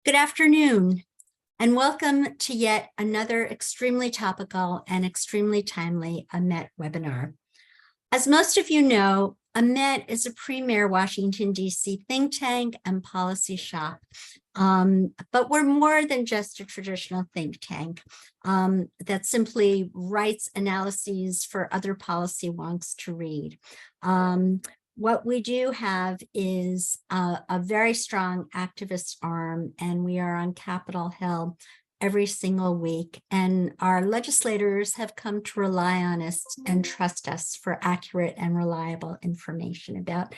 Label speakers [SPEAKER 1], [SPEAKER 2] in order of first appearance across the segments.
[SPEAKER 1] Good afternoon, and welcome to yet another extremely topical and extremely timely AMET webinar. As most of you know, AMET is a premier Washington, D.C. think tank and policy shop, but we're more than just a traditional think tank that simply writes analyses for other policy wonks to read. What we do have is a very strong activist arm, and we are on Capitol Hill every single week. And our legislators have come to rely on us and trust us for accurate and reliable information about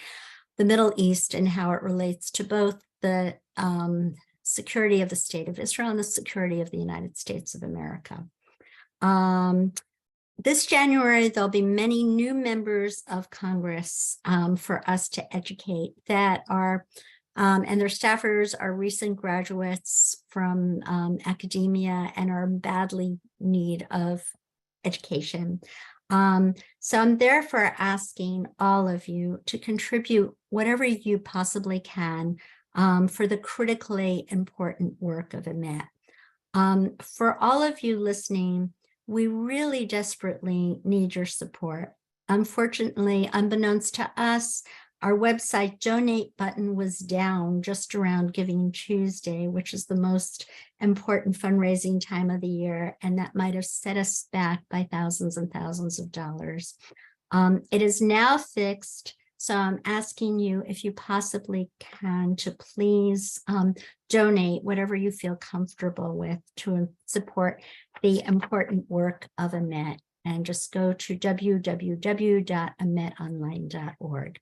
[SPEAKER 1] the Middle East and how it relates to both the security of the State of Israel and the security of the United States of America. This January, there'll be many new members of Congress for us to educate that are, and their staffers are recent graduates from academia and are badly in need of education. So I'm therefore asking all of you to contribute whatever you possibly can for the critically important work of AMET. For all of you listening, we really desperately need your support. Unfortunately, unbeknownst to us, our website donate button was down just around Giving Tuesday, which is the most important fundraising time of the year, and that might have set us back by thousands and thousands of dollars. It is now fixed, so I'm asking you, if you possibly can, to please donate whatever you feel comfortable with to support the important work of AMET, and just go to www.ametonline.org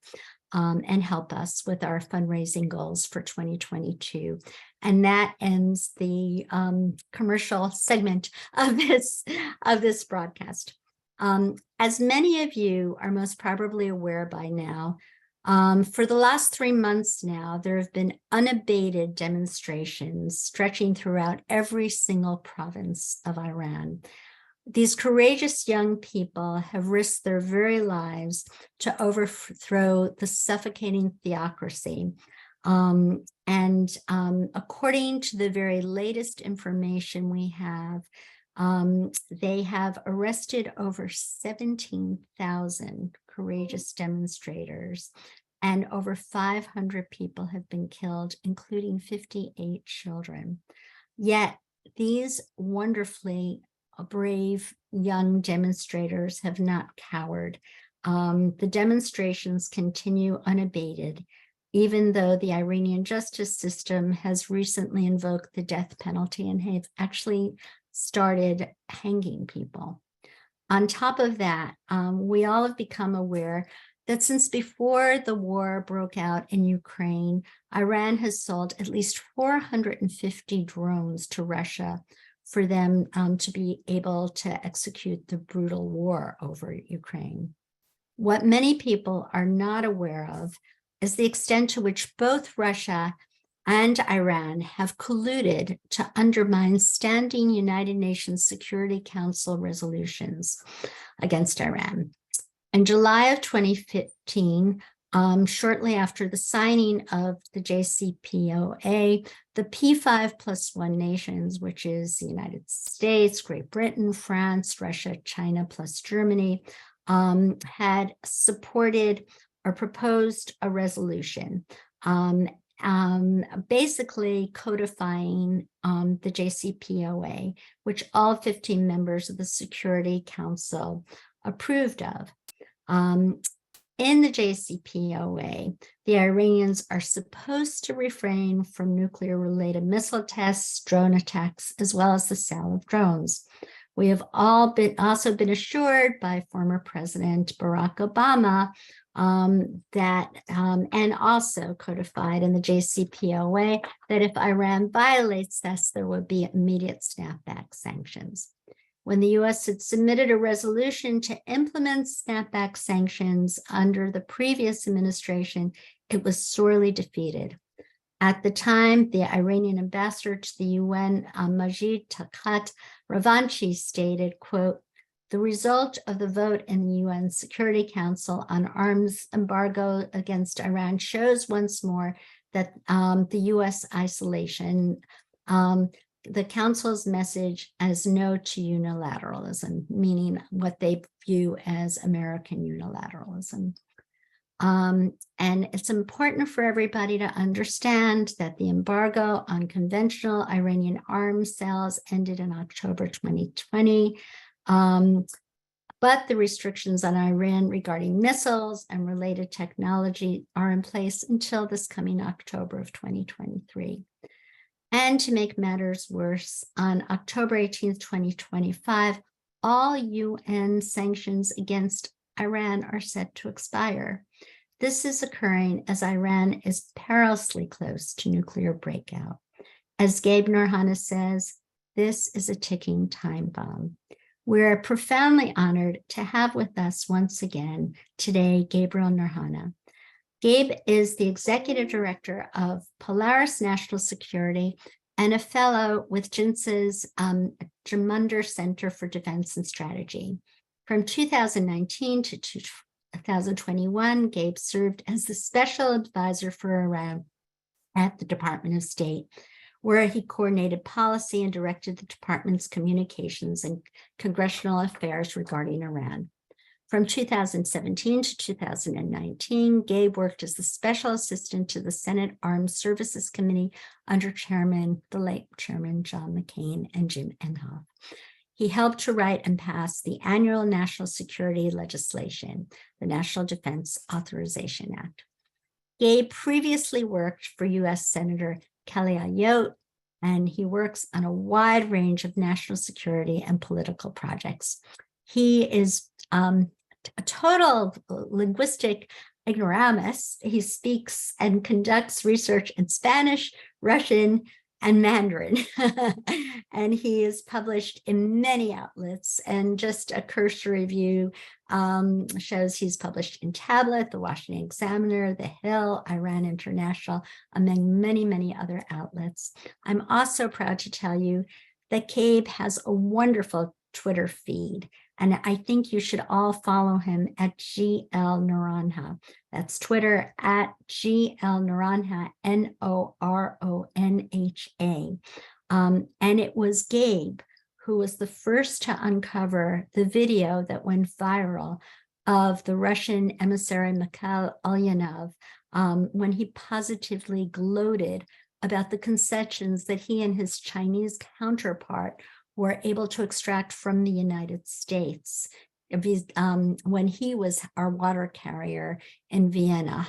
[SPEAKER 1] and help us with our fundraising goals for 2022. And that ends the commercial segment of this broadcast. As many of you are most probably aware by now, for the last 3 months now, there have been unabated demonstrations stretching throughout every single province of Iran. These courageous young people have risked their very lives to overthrow the suffocating theocracy. According to the very latest information we have, they have arrested over 17,000 courageous demonstrators, and over 500 people have been killed, including 58 children. Yet these wonderfully brave young demonstrators have not cowered. The demonstrations continue unabated, even though the Iranian justice system has recently invoked the death penalty and have actually started hanging people. On top of that, we all have become aware that since before the war broke out in Ukraine, Iran has sold at least 450 drones to Russia for them to be able to execute the brutal war over Ukraine. What many people are not aware of is the extent to which both Russia and Iran have colluded to undermine standing United Nations Security Council resolutions against Iran. In July of 2015, shortly after the signing of the JCPOA, the P5+1 nations, which is the United States, Great Britain, France, Russia, China, plus Germany, had supported or proposed a resolution basically codifying the JCPOA, which all 15 members of the Security Council approved of. In the JCPOA, the Iranians are supposed to refrain from nuclear-related missile tests, drone attacks, as well as the sale of drones. We have also been assured by former President Barack Obama and also codified in the JCPOA, that if Iran violates this, there would be immediate snapback sanctions. When the U.S. had submitted a resolution to implement snapback sanctions under the previous administration, it was sorely defeated. At the time, the Iranian ambassador to the UN, Majid Takht Ravanchi, stated, quote, "The result of the vote in the UN Security Council on arms embargo against Iran shows once more that the U.S. isolation, the Council's message as no to unilateralism, meaning what they view as American unilateralism. And it's important for everybody to understand that the embargo on conventional Iranian arms sales ended in October 2020. But the restrictions on Iran regarding missiles and related technology are in place until this coming October of 2023. And to make matters worse, on October 18th, 2025, all UN sanctions against Iran are set to expire. This is occurring as Iran is perilously close to nuclear breakout. As Gabe Noronha says, this is a ticking time bomb. We're profoundly honored to have with us once again today, Gabriel Noronha. Gabe is the executive director of Polaris National Security and a fellow with JINSA's Jamunder Center for Defense and Strategy. From 2019 to 2021, Gabe served as the special advisor for Iran at the Department of State, where he coordinated policy and directed the department's communications and congressional affairs regarding Iran. From 2017 to 2019, Gabe worked as the special assistant to the Senate Armed Services Committee under the late Chairman John McCain and Jim Inhofe. He helped to write and pass the annual national security legislation, the National Defense Authorization Act. Gabe previously worked for U.S. Senator Kelly Ayotte, and he works on a wide range of national security and political projects. He is a total linguistic ignoramus. He speaks and conducts research in Spanish, Russian, and Mandarin. And he is published in many outlets. And just a cursory review shows he's published in Tablet, the Washington Examiner, The Hill, Iran International, among many, many other outlets. I'm also proud to tell you that Gabe has a wonderful Twitter feed. And I think you should all follow him at GL Noronha. That's Twitter at GL Noronha, Noronha. And it was Gabe who was the first to uncover the video that went viral of the Russian emissary Mikhail Ulyanov when he positively gloated about the concessions that he and his Chinese counterpart were able to extract from the United States when he was our water carrier in Vienna.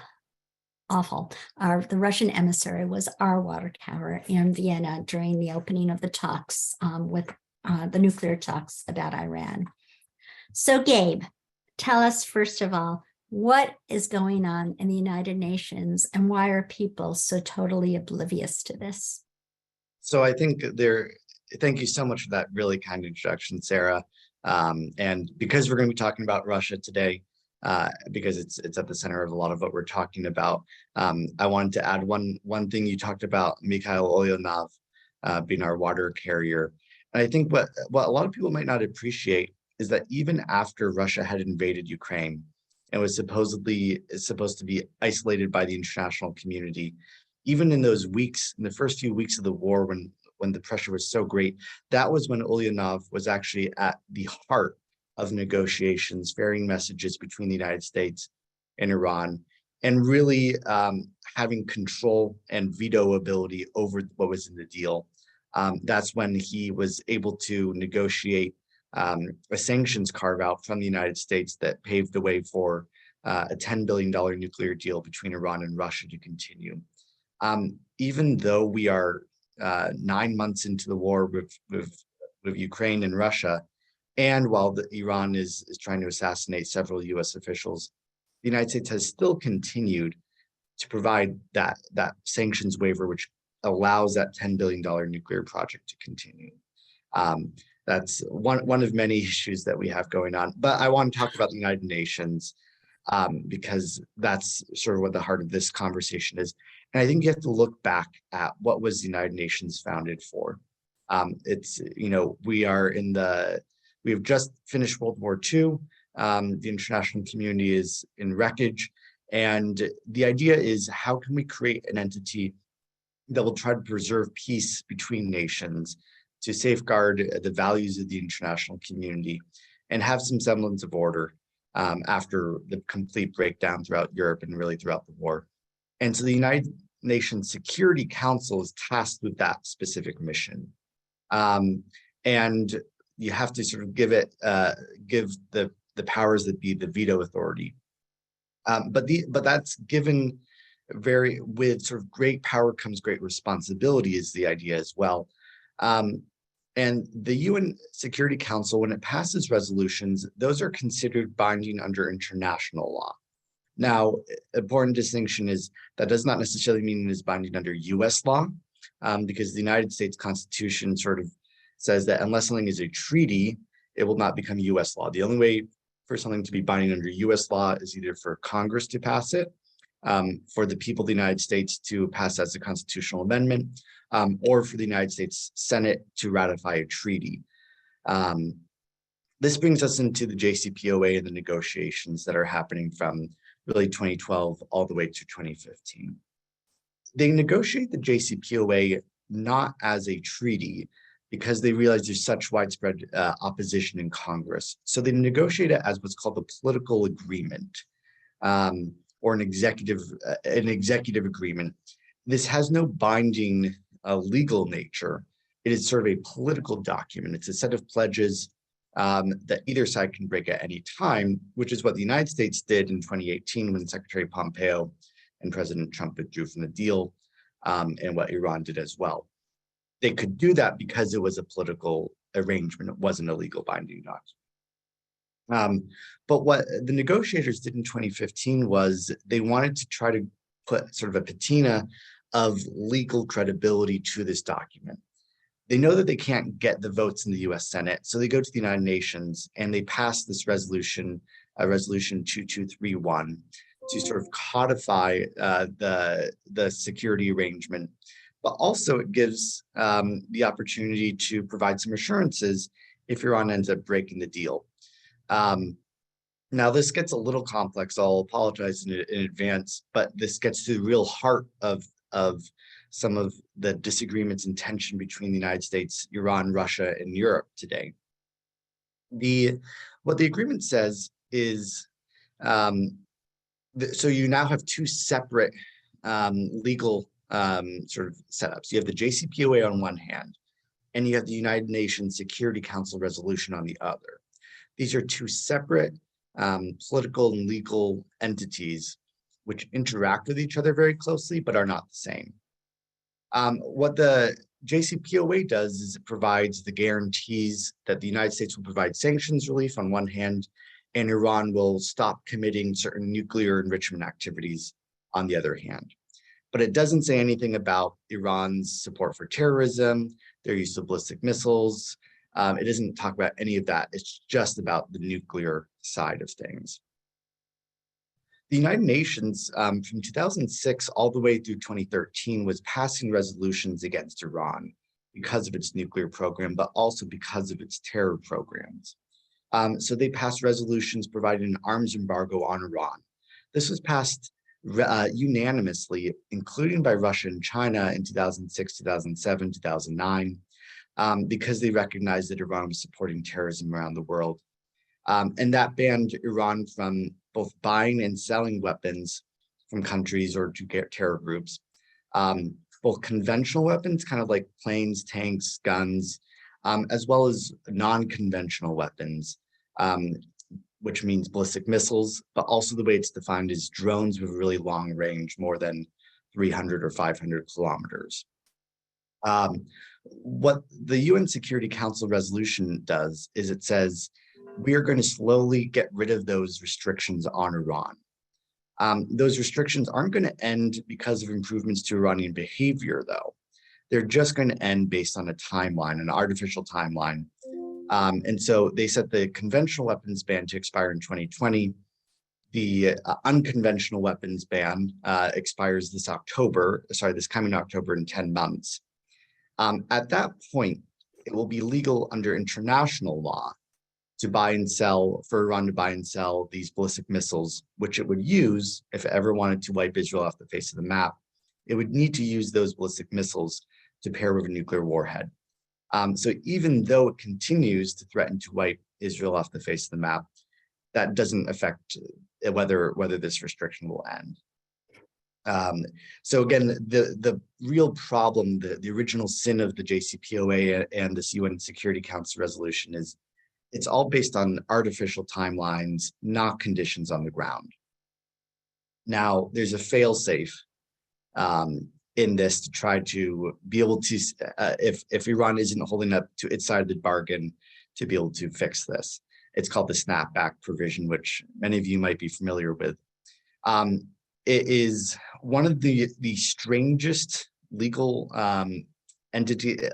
[SPEAKER 1] Awful. The Russian emissary was our water carrier in Vienna during the opening of the talks with the nuclear talks about Iran. So Gabe, tell us first of all, what is going on in the United Nations and why are people so totally oblivious to this?
[SPEAKER 2] So I think thank you so much for that really kind introduction, Sarah. And because we're going to be talking about Russia today, because it's at the center of a lot of what we're talking about, I wanted to add one thing. You talked about Mikhail Ulyanov being our water carrier. And I think what a lot of people might not appreciate is that even after Russia had invaded Ukraine and was supposed to be isolated by the international community, even in those weeks, in the first few weeks of the war, when the pressure was so great, that was when Ulyanov was actually at the heart of negotiations, varying messages between the United States and Iran, and really having control and veto ability over what was in the deal. That's when he was able to negotiate a sanctions carve-out from the United States that paved the way for a $10 billion nuclear deal between Iran and Russia to continue. Even though we are 9 months into the war with Ukraine and Russia, and while Iran is trying to assassinate several U.S. officials, the United States has still continued to provide that sanctions waiver, which allows that $10 billion nuclear project to continue. That's one of many issues that we have going on. But I want to talk about the United Nations because that's sort of what the heart of this conversation is. And I think you have to look back at what was the United Nations founded for. We have just finished World War II. The international community is in wreckage, And the idea is, how can we create an entity that will try to preserve peace between nations, to safeguard the values of the international community, and have some semblance of order after the complete breakdown throughout Europe and really throughout the war. And so the United Nations Security Council is tasked with that specific mission. And you have to sort of give the powers that be the veto authority. But that's given with sort of great power comes great responsibility is the idea as well. And the UN Security Council, when it passes resolutions, those are considered binding under international law. Now, important distinction is that does not necessarily mean it is binding under US law, because the United States Constitution sort of says that unless something is a treaty, it will not become US law. The only way for something to be binding under US law is either for Congress to pass it, for the people of the United States to pass as a constitutional amendment, or for the United States Senate to ratify a treaty. This brings us into the JCPOA and the negotiations that are happening from really 2012 all the way to 2015. They negotiate the JCPOA not as a treaty because they realize there's such widespread opposition in Congress. So they negotiate it as what's called the political agreement, or an executive agreement. This has no binding legal nature. It is sort of a political document. It's a set of pledges that either side can break at any time, which is what the United States did in 2018 when Secretary Pompeo and President Trump withdrew from the deal, and what Iran did as well. They could do that because it was a political arrangement. It wasn't a legal binding document. But what the negotiators did in 2015 was they wanted to try to put sort of a patina of legal credibility to this document. They know that they can't get the votes in the US Senate, so they go to the United Nations and they pass this resolution, resolution 2231, to sort of codify the security arrangement. But also it gives the opportunity to provide some assurances if Iran ends up breaking the deal. Now this gets a little complex, I'll apologize in advance, but this gets to the real heart of some of the disagreements and tension between the United States, Iran, Russia, and Europe today. What the agreement says is, so you now have two separate legal sort of setups. You have the JCPOA on one hand, and you have the United Nations Security Council resolution on the other. These are two separate political and legal entities which interact with each other very closely, but are not the same. What the JCPOA does is it provides the guarantees that the United States will provide sanctions relief on one hand, and Iran will stop committing certain nuclear enrichment activities on the other hand. But it doesn't say anything about Iran's support for terrorism, their use of ballistic missiles. It doesn't talk about any of that. It's just about the nuclear side of things. The United Nations from 2006 all the way through 2013 was passing resolutions against Iran because of its nuclear program, but also because of its terror programs. So they passed resolutions providing an arms embargo on Iran. This was passed unanimously, including by Russia and China in 2006, 2007, 2009, because they recognized that Iran was supporting terrorism around the world. And that banned Iran from both buying and selling weapons from countries or to terror groups, both conventional weapons, kind of like planes, tanks, guns, as well as non-conventional weapons, which means ballistic missiles, but also the way it's defined is drones with really long range, more than 300 or 500 kilometers. What the UN Security Council resolution does is it says, we are going to slowly get rid of those restrictions on Iran. Those restrictions aren't going to end because of improvements to Iranian behavior, though. They're just going to end based on a timeline, an artificial timeline. And so they set the conventional weapons ban to expire in 2020. The unconventional weapons ban expires this coming October in 10 months. At that point, it will be legal under international law to buy and sell, for Iran to buy and sell these ballistic missiles, which it would use if it ever wanted to wipe Israel off the face of the map. It would need to use those ballistic missiles to pair with a nuclear warhead. So even though it continues to threaten to wipe Israel off the face of the map, that doesn't affect whether this restriction will end. So again, the real problem, the original sin of the JCPOA and this UN Security Council resolution is it's all based on artificial timelines, not conditions on the ground. Now, there's a fail-safe in this to try to be able to, if Iran isn't holding up to its side of the bargain, to be able to fix this. It's called the snapback provision, which many of you might be familiar with. It is one of the strangest legal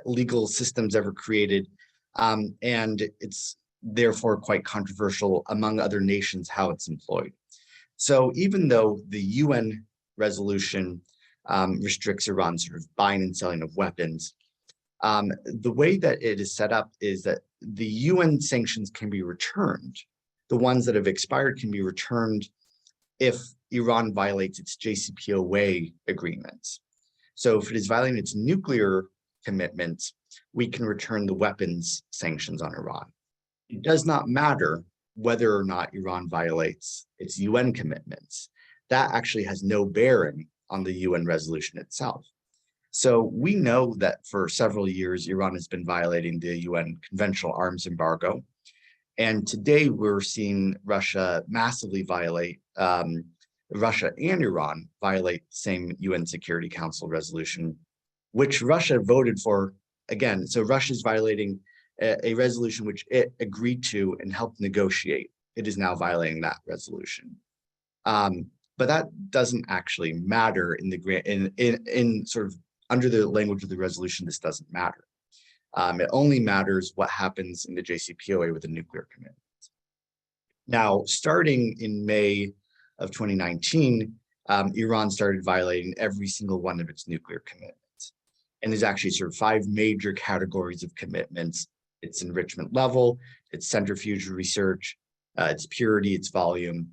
[SPEAKER 2] legal systems ever created, and it's therefore quite controversial among other nations how it's employed. So even though the UN resolution restricts Iran's sort of buying and selling of weapons, the way that it is set up is that the UN sanctions can be returned. The ones that have expired can be returned if Iran violates its JCPOA agreements. So if it is violating its nuclear commitments, we can return the weapons sanctions on Iran. It does not matter whether or not Iran violates its UN commitments. That actually has no bearing on the UN resolution itself. So we know that for several years, Iran has been violating the UN conventional arms embargo. And today we're seeing Russia massively violate, Russia and Iran violate the same UN Security Council resolution, which Russia voted for again. So Russia's violating a resolution which it agreed to and helped negotiate. It is now violating that resolution. But that doesn't actually matter in the in sort of under the language of the resolution. This doesn't matter. It only matters what happens in the JCPOA with the nuclear commitments. Now, starting in May of 2019, Iran started violating every single one of its nuclear commitments. And there's actually sort of 5 major categories of commitments: its enrichment level, its centrifuge research, its purity, its volume.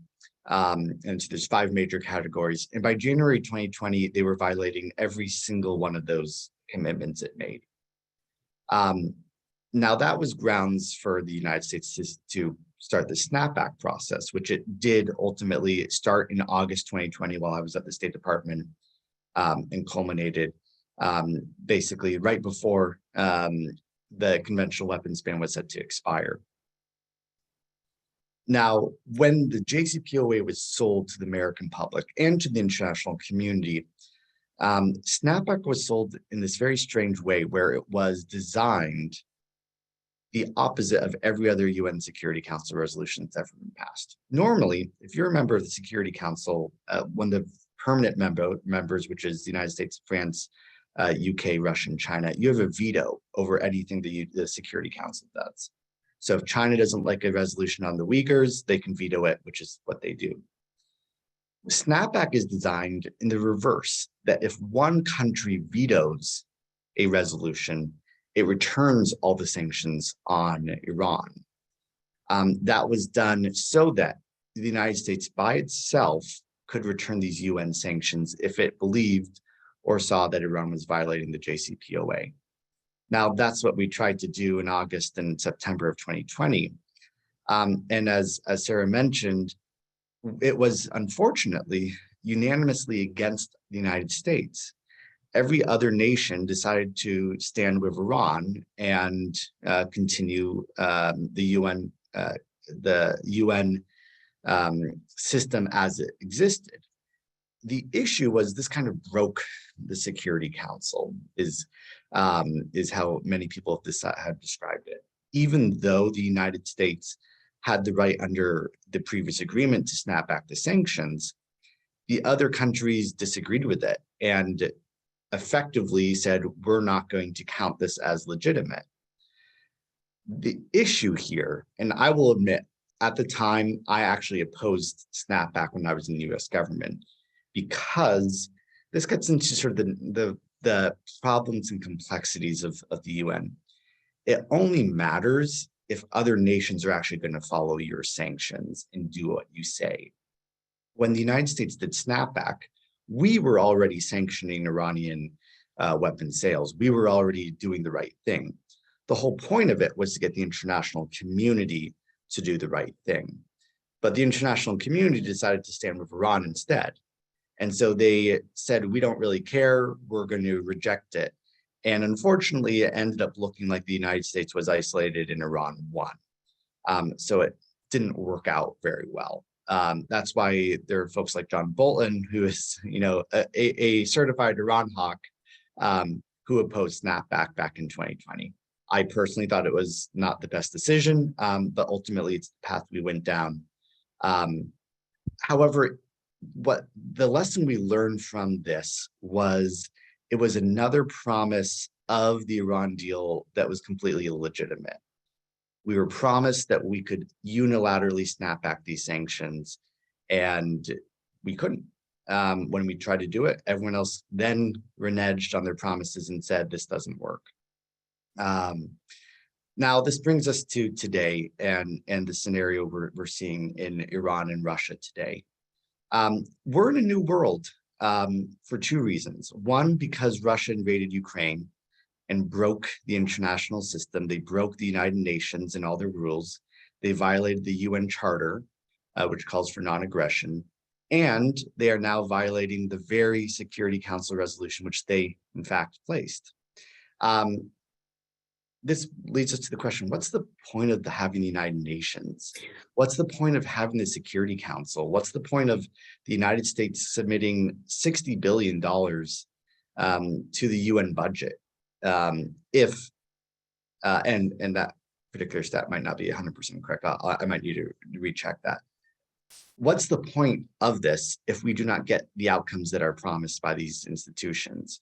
[SPEAKER 2] And so there's 5 major categories. And by January 2020, they were violating every single one of those commitments it made. Now that was grounds for the United States to start the snapback process, which it did ultimately start in August 2020 while I was at the State Department, and culminated basically right before the conventional weapons ban was set to expire. Now, when the JCPOA was sold to the American public and to the international community, snapback was sold in this very strange way where it was designed the opposite of every other UN Security Council resolution that's ever been passed. Normally, if you're a member of the Security Council, one of the permanent members, which is the United States, France, UK, Russia, and China, you have a veto over anything that the Security Council does. So if China doesn't like a resolution on the Uyghurs, they can veto it, which is what they do. Snapback is designed in the reverse, that if one country vetoes a resolution, it returns all the sanctions on Iran. That was done so that the United States by itself could return these UN sanctions if it believed or saw that Iran was violating the JCPOA. Now, that's what we tried to do in August and September of 2020. And as Sarah mentioned, it was unfortunately unanimously against the United States. Every other nation decided to stand with Iran and continue the UN system as it existed. The issue was this kind of broke the Security Council, is how many people have described it. Even though the United States had the right under the previous agreement to snap back the sanctions, the other countries disagreed with it and effectively said, we're not going to count this as legitimate. The issue here, and I will admit, at the time, I actually opposed snapback when I was in the US government, because this gets into sort of the problems and complexities of the UN. It only matters if other nations are actually going to follow your sanctions and do what you say. When the United States did snapback, we were already sanctioning Iranian weapon sales. We were already doing the right thing. The whole point of it was to get the international community to do the right thing. But the international community decided to stand with Iran instead. And so they said, we don't really care, we're going to reject it. And unfortunately, it ended up looking like the United States was isolated and Iran won. So it didn't work out very well. That's why there are folks like John Bolton, who is, a certified Iran hawk, who opposed snapback back in 2020. I personally thought it was not the best decision, but ultimately it's the path we went down. However, what the lesson we learned from this was, it was another promise of the Iran deal that was completely illegitimate. We were promised that we could unilaterally snap back these sanctions, and we couldn't. When we tried to do it, everyone else then reneged on their promises and said, this doesn't work. Now, this brings us to today and the scenario we're seeing in Iran and Russia today. We're in a new world for two reasons. One, because Russia invaded Ukraine and broke the international system. They broke the United Nations and all their rules. They violated the UN Charter, which calls for non-aggression. And they are now violating the very Security Council resolution, which they, in fact, placed. This leads us to the question, what's the point of having the United Nations? What's the point of having the Security Council? What's the point of the United States submitting $60 billion to the UN budget? And that particular stat might not be 100% correct. I might need to recheck that. What's the point of this if we do not get the outcomes that are promised by these institutions?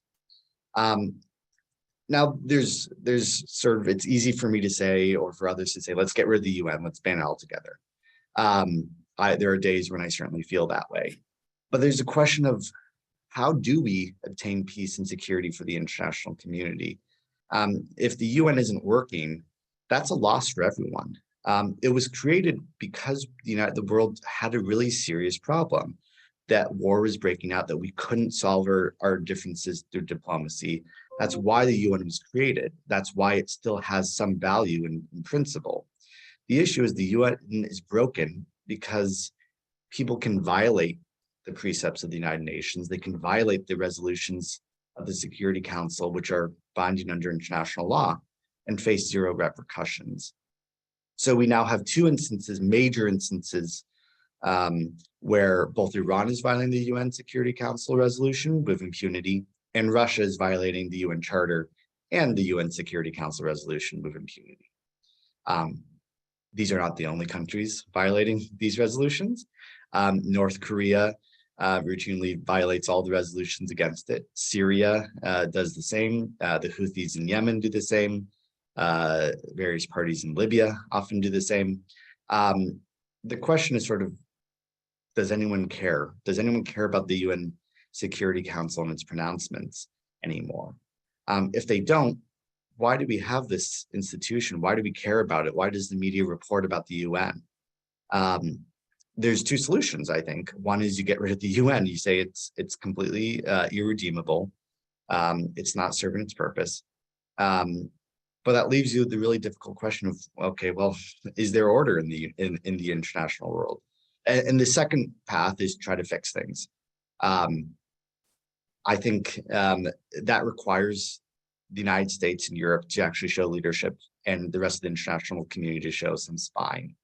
[SPEAKER 2] Now, there's sort of, it's easy for me to say, or for others to say, let's get rid of the UN, let's ban it altogether. There are days when I certainly feel that way. But there's a question of, how do we obtain peace and security for the international community? If the UN isn't working, that's a loss for everyone. It was created because the world had a really serious problem, that war was breaking out, that we couldn't solve our differences through diplomacy. That's why the UN was created. That's why it still has some value in principle. The issue is the UN is broken because people can violate the precepts of the United Nations. They can violate the resolutions of the Security Council, which are binding under international law, and face zero repercussions. So we now have two instances, major instances, where both Iran is violating the UN Security Council resolution with impunity, and Russia is violating the UN Charter and the UN Security Council resolution with impunity. These are not the only countries violating these resolutions. North Korea routinely violates all the resolutions against it. Syria does the same. The Houthis in Yemen do the same. Various parties in Libya often do the same. The question is sort of, does anyone care? Does anyone care about the UN Security Council and its pronouncements anymore? If they don't, why do we have this institution? Why do we care about it? Why does the media report about the UN? There's two solutions, I think. One is you get rid of the UN. You say it's completely irredeemable. It's not serving its purpose. But that leaves you with the really difficult question of, okay, well, is there order in the international world? And the second path is try to fix things. I think that requires the United States and Europe to actually show leadership, and the rest of the international community to show some spine.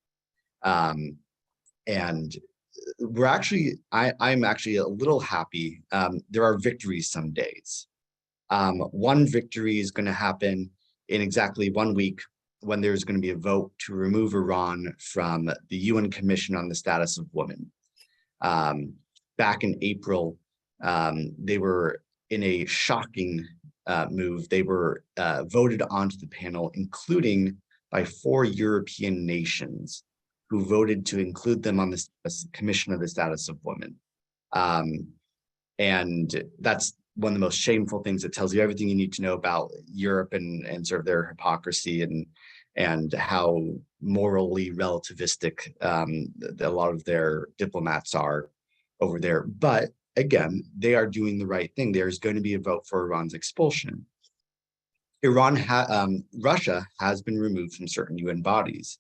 [SPEAKER 2] And we're actually, I'm actually a little happy. There are victories some days. One victory is going to happen in exactly 1 week, when there's going to be a vote to remove Iran from the UN Commission on the Status of Women. Back in April, they were in a shocking move. They were voted onto the panel, including by 4 European nations, who voted to include them on the Commission of the Status of Women. And that's one of the most shameful things. That tells you everything you need to know about Europe and sort of their hypocrisy and how morally relativistic a lot of their diplomats are over there. But again, they are doing the right thing. There's going to be a vote for Iran's expulsion. Russia has been removed from certain UN bodies,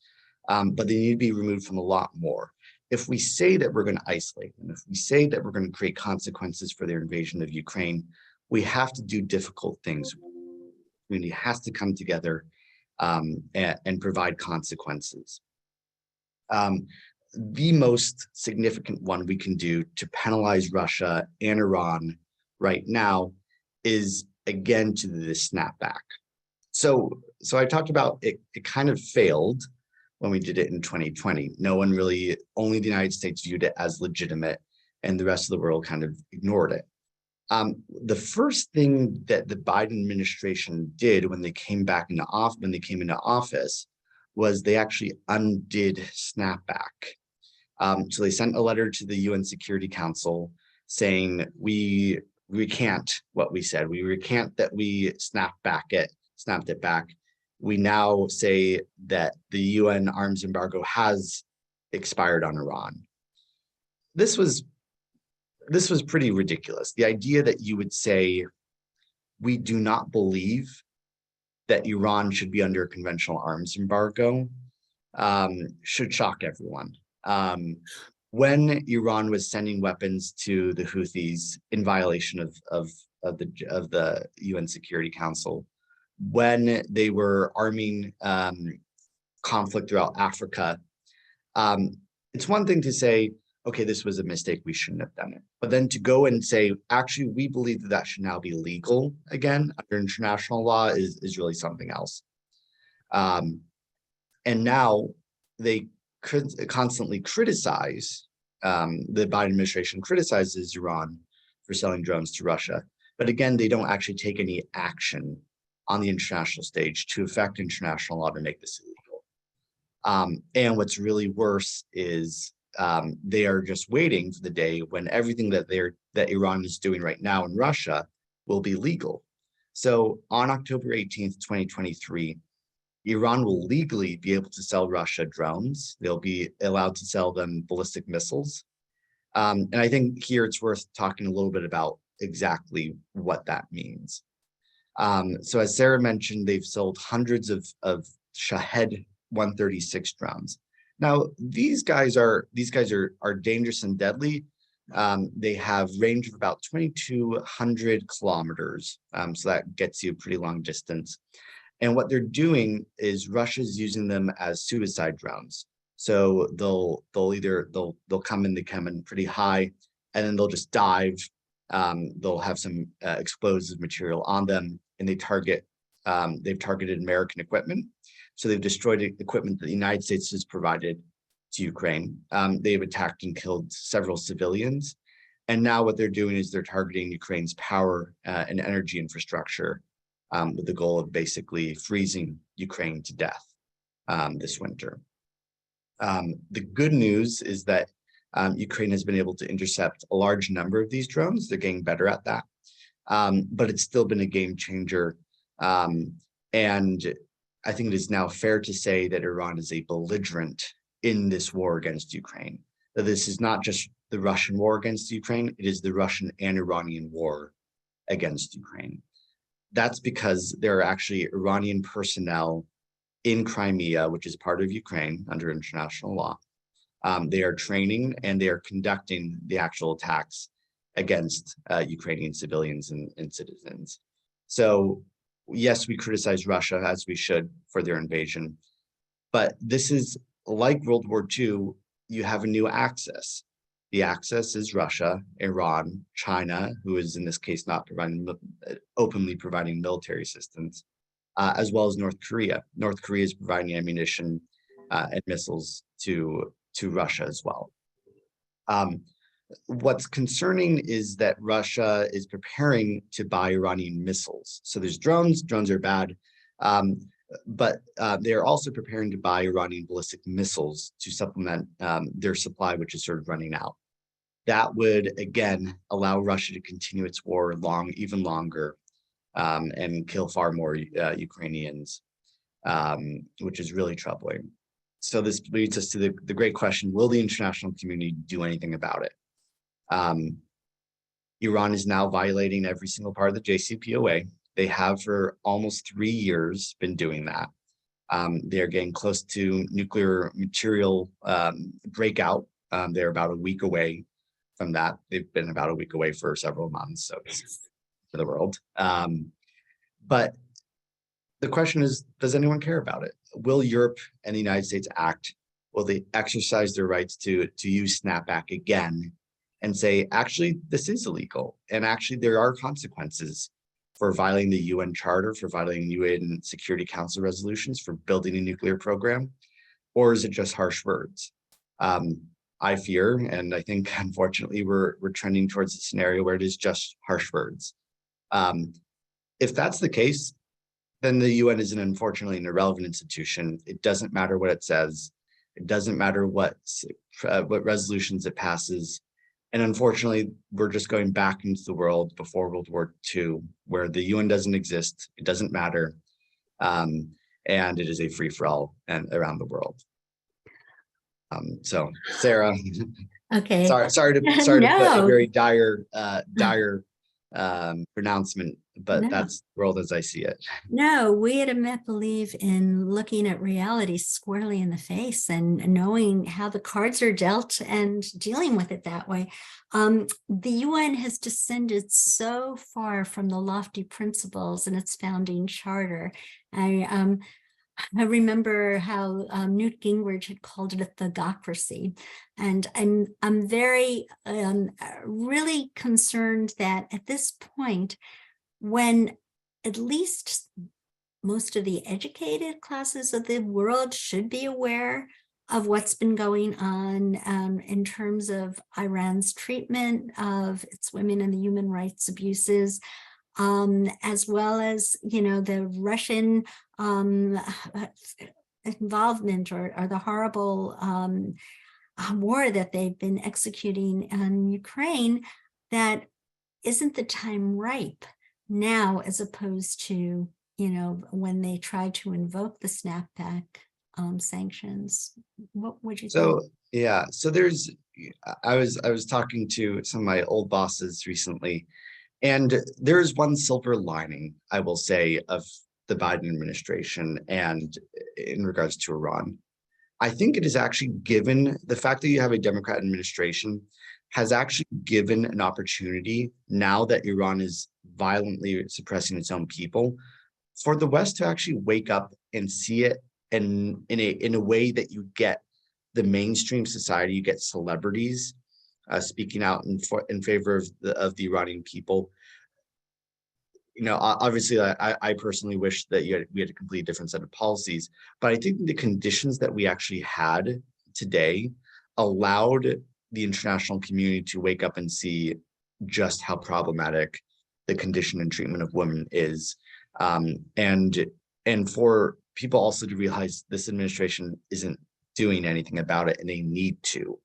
[SPEAKER 2] but they need to be removed from a lot more. If we say that we're going to isolate them, if we say that we're going to create consequences for their invasion of Ukraine, we have to do difficult things. The community has to come together and provide consequences. The most significant one we can do to penalize Russia and Iran right now is, again, to the snapback. So I talked about it kind of failed when we did it in 2020. No one really, only the United States viewed it as legitimate, and the rest of the world kind of ignored it. The first thing that the Biden administration did when they came into office was they actually undid snapback. So they sent a letter to the UN Security Council saying, we recant what we said. We recant that we snapped it back. We now say that the UN arms embargo has expired on Iran. This was pretty ridiculous. The idea that you would say, we do not believe that Iran should be under a conventional arms embargo should shock everyone. When Iran was sending weapons to the Houthis in violation of the UN Security Council, when they were arming conflict throughout Africa, it's one thing to say, okay, this was a mistake, we shouldn't have done it. But then to go and say, actually, we believe that should now be legal again under international law is really something else. And now they could constantly criticize, the Biden administration criticizes Iran for selling drones to Russia. But again, they don't actually take any action on the international stage to affect international law to make this illegal. And what's really worse is they are just waiting for the day when everything that Iran is doing right now in Russia will be legal. So on October 18th, 2023, Iran will legally be able to sell Russia drones. They'll be allowed to sell them ballistic missiles. And I think here it's worth talking a little bit about exactly what that means. So as Sarah mentioned, they've sold hundreds of Shahed 136 drones. Now, these guys are dangerous and deadly. They have range of about 2,200 kilometers. So that gets you a pretty long distance. And what they're doing is Russia's using them as suicide drones. So they'll come in pretty high, and then they'll just dive. They'll have some explosive material on them, and they've targeted American equipment. So they've destroyed equipment that the United States has provided to Ukraine. They've attacked and killed several civilians. And now what they're doing is they're targeting Ukraine's power and energy infrastructure with the goal of basically freezing Ukraine to death this winter. The good news is that Ukraine has been able to intercept a large number of these drones. They're getting better at that. But it's still been a game changer. And I think it is now fair to say that Iran is a belligerent in this war against Ukraine. That this is not just the Russian war against Ukraine, it is the Russian and Iranian war against Ukraine. That's because there are actually Iranian personnel in Crimea, which is part of Ukraine under international law. They are training and they are conducting the actual attacks against Ukrainian civilians and citizens. So yes, we criticize Russia, as we should, for their invasion, but this is like World War II. You have a new axis. The axis is Russia, Iran, China, who is in this case not openly providing military assistance, as well as North Korea. North Korea is providing ammunition and missiles to Russia as well. What's concerning is that Russia is preparing to buy Iranian missiles. So there's drones are bad, but they're also preparing to buy Iranian ballistic missiles to supplement their supply, which is sort of running out. That would, again, allow Russia to continue its war even longer, and kill far more Ukrainians. which is really troubling. So this leads us to the great question, will the international community do anything about it? Iran is now violating every single part of the JCPOA. They have for almost 3 years been doing that. They're getting close to nuclear material breakout. They're about a week away from that. They've been about a week away for several months, so it's for the world. But the question is, does anyone care about it? Will Europe and the United States act? Will they exercise their rights to use snapback again and say, actually, this is illegal, and actually there are consequences for violating the UN Charter, for violating UN Security Council resolutions, for building a nuclear program? Or is it just harsh words? I fear, and I think unfortunately we're trending towards a scenario where it is just harsh words. If that's the case, then the UN is unfortunately an irrelevant institution. It doesn't matter what it says. It doesn't matter what resolutions it passes. And unfortunately, we're just going back into the world before World War II, where the UN doesn't exist. It doesn't matter. And it is a free-for-all and around the world. So Sarah,
[SPEAKER 1] Okay.
[SPEAKER 2] sorry to put a very dire pronouncement, but that's the world as I see it.
[SPEAKER 1] No, we at Met believe in looking at reality squarely in the face and knowing how the cards are dealt and dealing with it that way. The UN has descended so far from the lofty principles in its founding charter. I remember how Newt Gingrich had called it a thugocracy, and I'm very really concerned that at this point, when at least most of the educated classes of the world should be aware of what's been going on in terms of Iran's treatment of its women and the human rights abuses, as well as, the Russian involvement or the horrible war that they've been executing in Ukraine, that isn't the time ripe now, as opposed to, when they try to invoke the snapback sanctions. What would you think?
[SPEAKER 2] Yeah, so I was talking to some of my old bosses recently, and there's one silver lining, I will say, of the Biden administration and in regards to Iran. I think it is actually given, the fact that you have a Democrat administration has actually given an opportunity, now that Iran is violently suppressing its own people, for the West to actually wake up and see it in a way that you get the mainstream society, you get celebrities speaking out in favor of the Iranian people. Obviously, I personally wish that we had a completely different set of policies, but I think the conditions that we actually had today allowed the international community to wake up and see just how problematic the condition and treatment of women is, and for people also to realize this administration isn't doing anything about it, and they need to.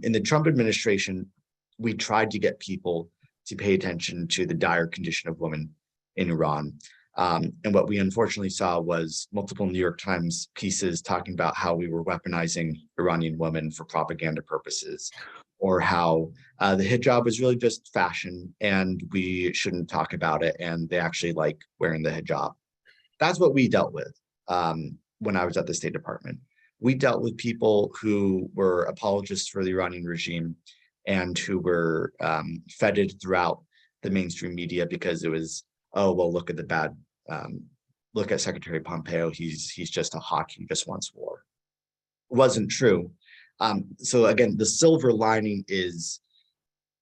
[SPEAKER 2] In the Trump administration, we tried to get people to pay attention to the dire condition of women in Iran. And what we unfortunately saw was multiple New York Times pieces talking about how we were weaponizing Iranian women for propaganda purposes, or how the hijab was really just fashion and we shouldn't talk about it, and they actually like wearing the hijab. That's what we dealt with when I was at the State Department. We dealt with people who were apologists for the Iranian regime and who were feted throughout the mainstream media because it was, oh, well, look at the bad, look at Secretary Pompeo, he's just a hawk, he just wants war. It wasn't true. So again, the silver lining is,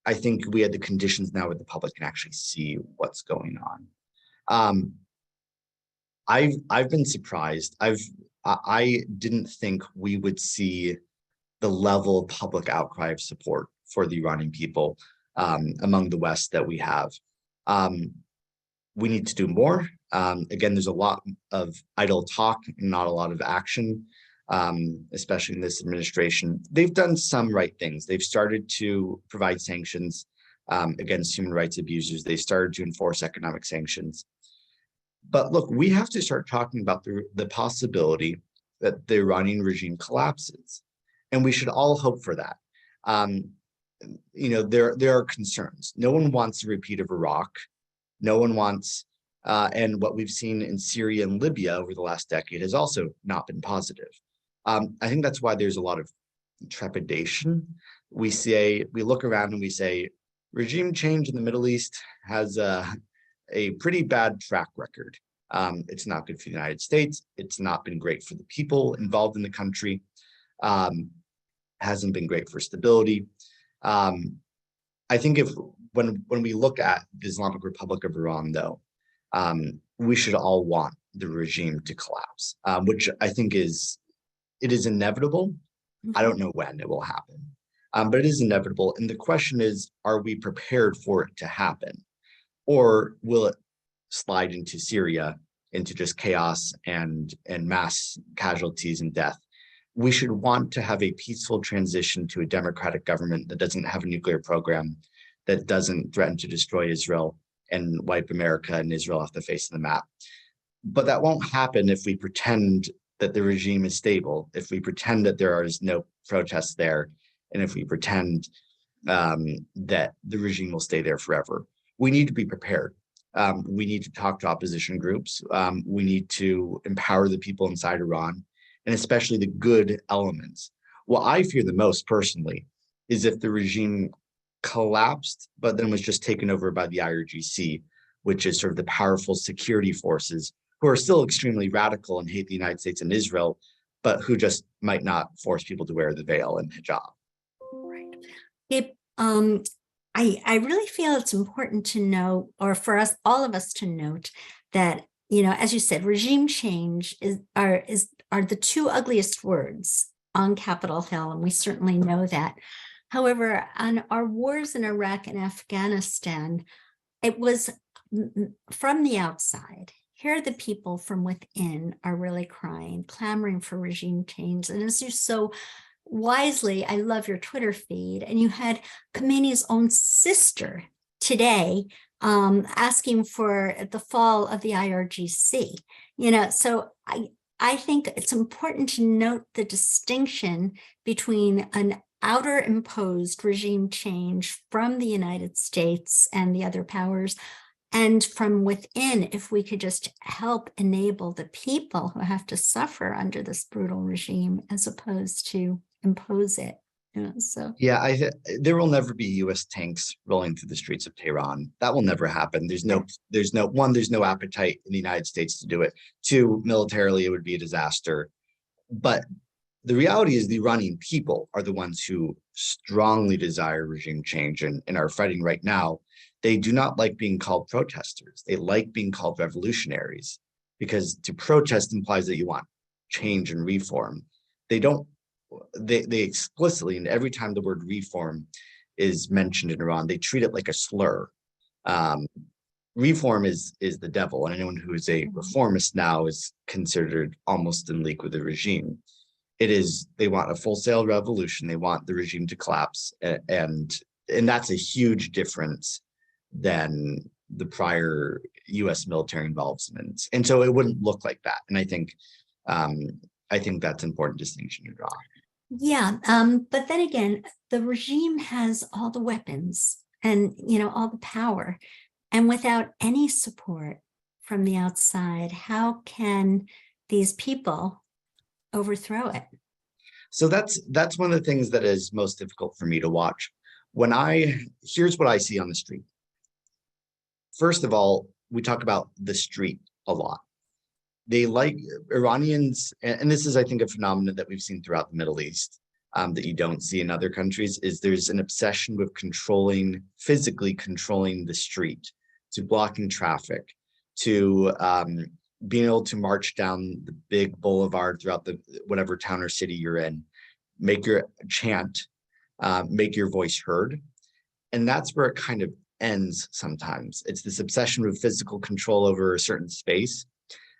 [SPEAKER 2] I think we had the conditions now where the public can actually see what's going on. I've been surprised. I didn't think we would see the level of public outcry of support for the Iranian people among the West that we have. We need to do more. Again, there's a lot of idle talk, not a lot of action, especially in this administration. They've done some right things. They've started to provide sanctions against human rights abusers. They started to enforce economic sanctions. But look, we have to start talking about the possibility that the Iranian regime collapses. And we should all hope for that. Um, there are concerns. No one wants a repeat of Iraq. No one wants, and what we've seen in Syria and Libya over the last decade has also not been positive. I think that's why there's a lot of trepidation. We look around and we say, regime change in the Middle East has a pretty bad track record. It's not good for the United States. It's not been great for the people involved in the country. Hasn't been great for stability. I think when we look at the Islamic Republic of Iran, though, we should all want the regime to collapse, which I think it is inevitable. I don't know when it will happen, but it is inevitable. And the question is, are we prepared for it to happen? Or will it slide into Syria, into just chaos and mass casualties and death? We should want to have a peaceful transition to a democratic government that doesn't have a nuclear program, that doesn't threaten to destroy Israel and wipe America and Israel off the face of the map. But that won't happen if we pretend that the regime is stable, if we pretend that there is no protests there, and if we pretend that the regime will stay there forever. We need to be prepared. We need to talk to opposition groups. We need to empower the people inside Iran, and especially the good elements. What I fear the most personally is if the regime collapsed, but then was just taken over by the IRGC, which is sort of the powerful security forces who are still extremely radical and hate the United States and Israel, but who just might not force people to wear the veil and hijab.
[SPEAKER 1] Right. I really feel it's important to know, or for us, all of us to note that, as you said, regime change are the two ugliest words on Capitol Hill, and we certainly know that. However, on our wars in Iraq and Afghanistan, it was from the outside. Here, the people from within are really crying, clamoring for regime change. And as you so wisely, I love your Twitter feed, and you had Khomeini's own sister today asking for the fall of the IRGC. So I think it's important to note the distinction between an outer imposed regime change from the United States and the other powers, and from within, if we could just help enable the people who have to suffer under this brutal regime as opposed to impose it. So
[SPEAKER 2] yeah, there will never be U.S. tanks rolling through the streets of Tehran. That will never happen. There's no appetite in the United States to do it. Two, militarily, it would be a disaster. But the reality is the Iranian people are the ones who strongly desire regime change and are fighting right now. They do not like being called protesters. They like being called revolutionaries, because to protest implies that you want change and reform. They explicitly, and every time the word reform is mentioned in Iran, they treat it like a slur. Reform is the devil, and anyone who is a reformist now is considered almost in league with the regime. They want a full-scale revolution. They want the regime to collapse, and that's a huge difference than the prior U.S. military involvement. And so it wouldn't look like that. And I think that's an important distinction to draw.
[SPEAKER 1] Yeah, but then again, the regime has all the weapons and all the power, and without any support from the outside, how can these people overthrow it?
[SPEAKER 2] So that's one of the things that is most difficult for me to watch. Here's what I see on the street. First of all, we talk about the street a lot. They like Iranians, and this is, I think, a phenomenon that we've seen throughout the Middle East that you don't see in other countries, is there's an obsession with physically controlling the street, to blocking traffic, to being able to march down the big boulevard throughout whatever town or city you're in, make your chant, make your voice heard. And that's where it kind of ends sometimes. It's this obsession with physical control over a certain space.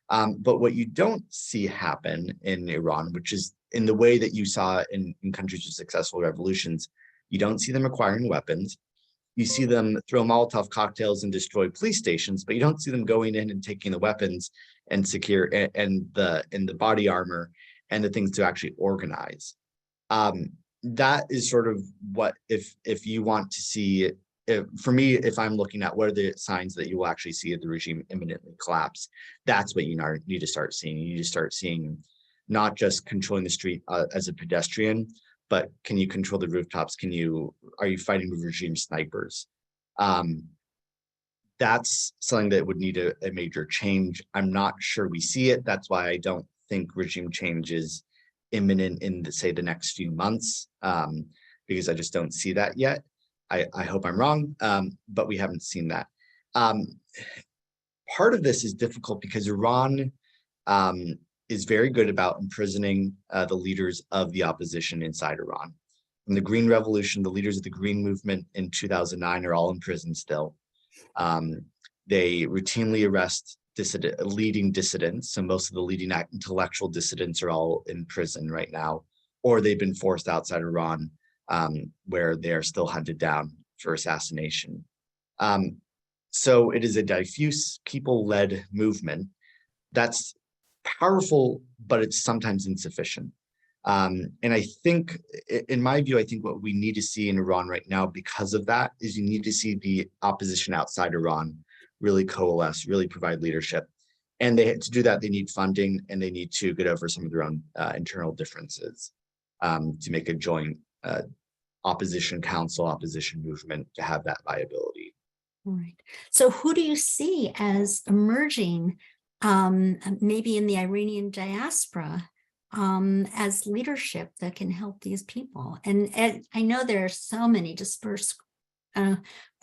[SPEAKER 2] But what you don't see happen in Iran, which is in the way that you saw in countries with successful revolutions, you don't see them acquiring weapons. You see them throw Molotov cocktails and destroy police stations, but you don't see them going in and taking the weapons and the body armor and the things to actually organize. That is sort of what, if you want to see, for me, if I'm looking at what are the signs that you will actually see the regime imminently collapse, that's what you need to start seeing. You need to start seeing not just controlling the street as a pedestrian, but can you control the rooftops? Are you fighting with regime snipers? That's something that would need a major change. I'm not sure we see it. That's why I don't think regime change is imminent in, say, the next few months, because I just don't see that yet. I hope I'm wrong, but we haven't seen that. Part of this is difficult because Iran is very good about imprisoning the leaders of the opposition inside Iran. From the Green Revolution, the leaders of the Green Movement in 2009 are all in prison still. They routinely arrest leading dissidents. So most of the leading intellectual dissidents are all in prison right now, or they've been forced outside Iran, where they're still hunted down for assassination. So it is a diffuse, people-led movement that's powerful, but it's sometimes insufficient. And I think, in my view, I think what we need to see in Iran right now because of that is you need to see the opposition outside Iran really coalesce, really provide leadership. And to do that, they need funding and they need to get over some of their own internal differences to make a joint opposition council, opposition movement to have that viability.
[SPEAKER 1] Right. So who do you see as emerging, maybe in the Iranian diaspora, as leadership that can help these people? And I know there are so many dispersed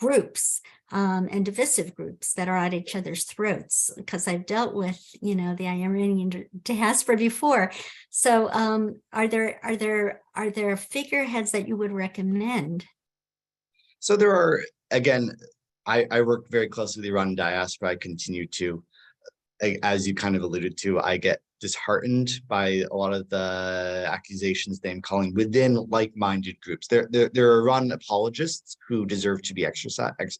[SPEAKER 1] groups and divisive groups that are at each other's throats, because I've dealt with, the Iranian diaspora before. So are there figureheads that you would recommend?
[SPEAKER 2] So there are, again, I work very closely with the Iranian diaspora. I continue to, as you kind of alluded to, I get disheartened by a lot of the accusations name calling within like-minded groups. There are Iran apologists who deserve to be ostracized,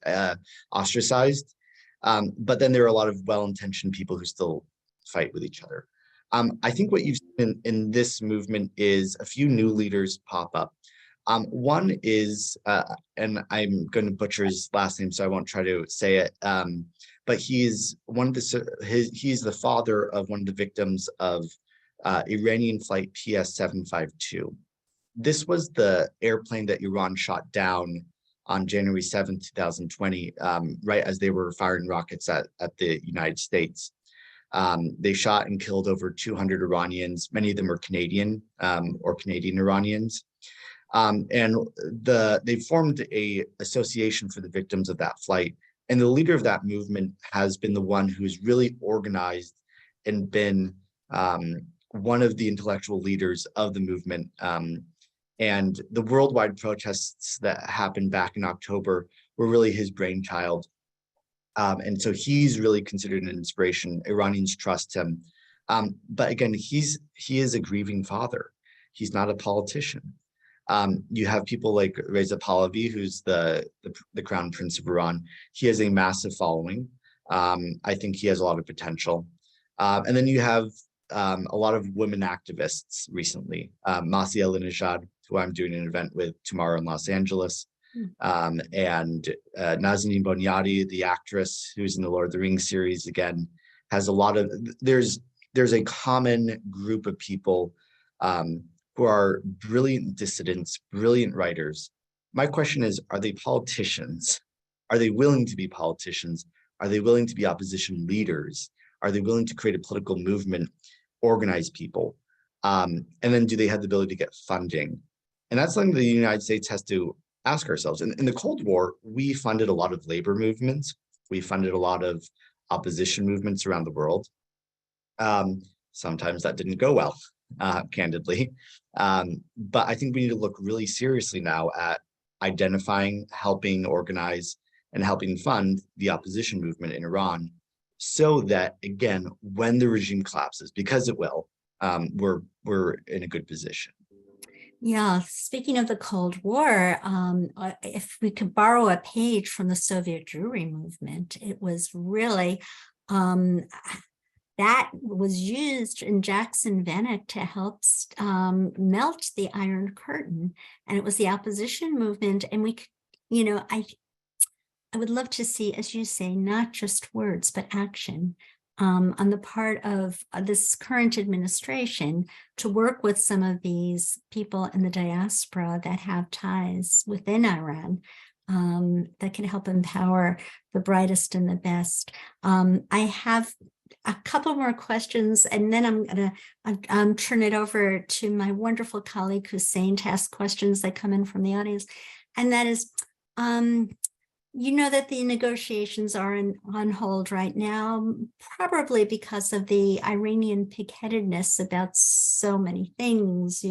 [SPEAKER 2] but then there are a lot of well-intentioned people who still fight with each other. I think what you've seen in this movement is a few new leaders pop up. One is, and I'm going to butcher his last name, so I won't try to say it, but he's he's the father of one of the victims of Iranian flight PS-752. This was the airplane that Iran shot down on January 7th, 2020, right as they were firing rockets at the United States. They shot and killed over 200 Iranians. Many of them were Canadian or Canadian Iranians. And they formed a association for the victims of that flight. And the leader of that movement has been the one who's really organized and been one of the intellectual leaders of the movement. And the worldwide protests that happened back in October were really his brainchild. And so he's really considered an inspiration. Iranians trust him. But again, he is a grieving father. He's not a politician. You have people like Reza Pahlavi, who's the crown prince of Iran. He has a massive following. I think he has a lot of potential. And then you have a lot of women activists recently. Masih Alinejad, who I'm doing an event with tomorrow in Los Angeles. And Nazanin Boniadi, the actress who's in the Lord of the Rings series, again, has a lot of, there's a common group of people who are brilliant dissidents, brilliant writers. My question is, are they politicians? Are they willing to be politicians? Are they willing to be opposition leaders? Are they willing to create a political movement, organize people? And then do they have the ability to get funding? And that's something the United States has to ask ourselves. In the Cold War, we funded a lot of labor movements. We funded a lot of opposition movements around the world. Sometimes that didn't go well, candidly. But I think we need to look really seriously now at identifying, helping organize, and helping fund the opposition movement in Iran, so that, again, when the regime collapses, because it will, we're in a good position.
[SPEAKER 1] Yeah, speaking of the Cold War, if we could borrow a page from the Soviet Jewry movement, it was really um, that was used in Jackson Vanik to help melt the Iron Curtain, and it was the opposition movement. And we, I would love to see, as you say, not just words but action on the part of this current administration to work with some of these people in the diaspora that have ties within Iran that can help empower the brightest and the best. I have a couple more questions, and then I'm going to turn it over to my wonderful colleague Hussein to ask questions that come in from the audience. And that is, you know that the negotiations are on hold right now, probably because of the Iranian pigheadedness about so many things,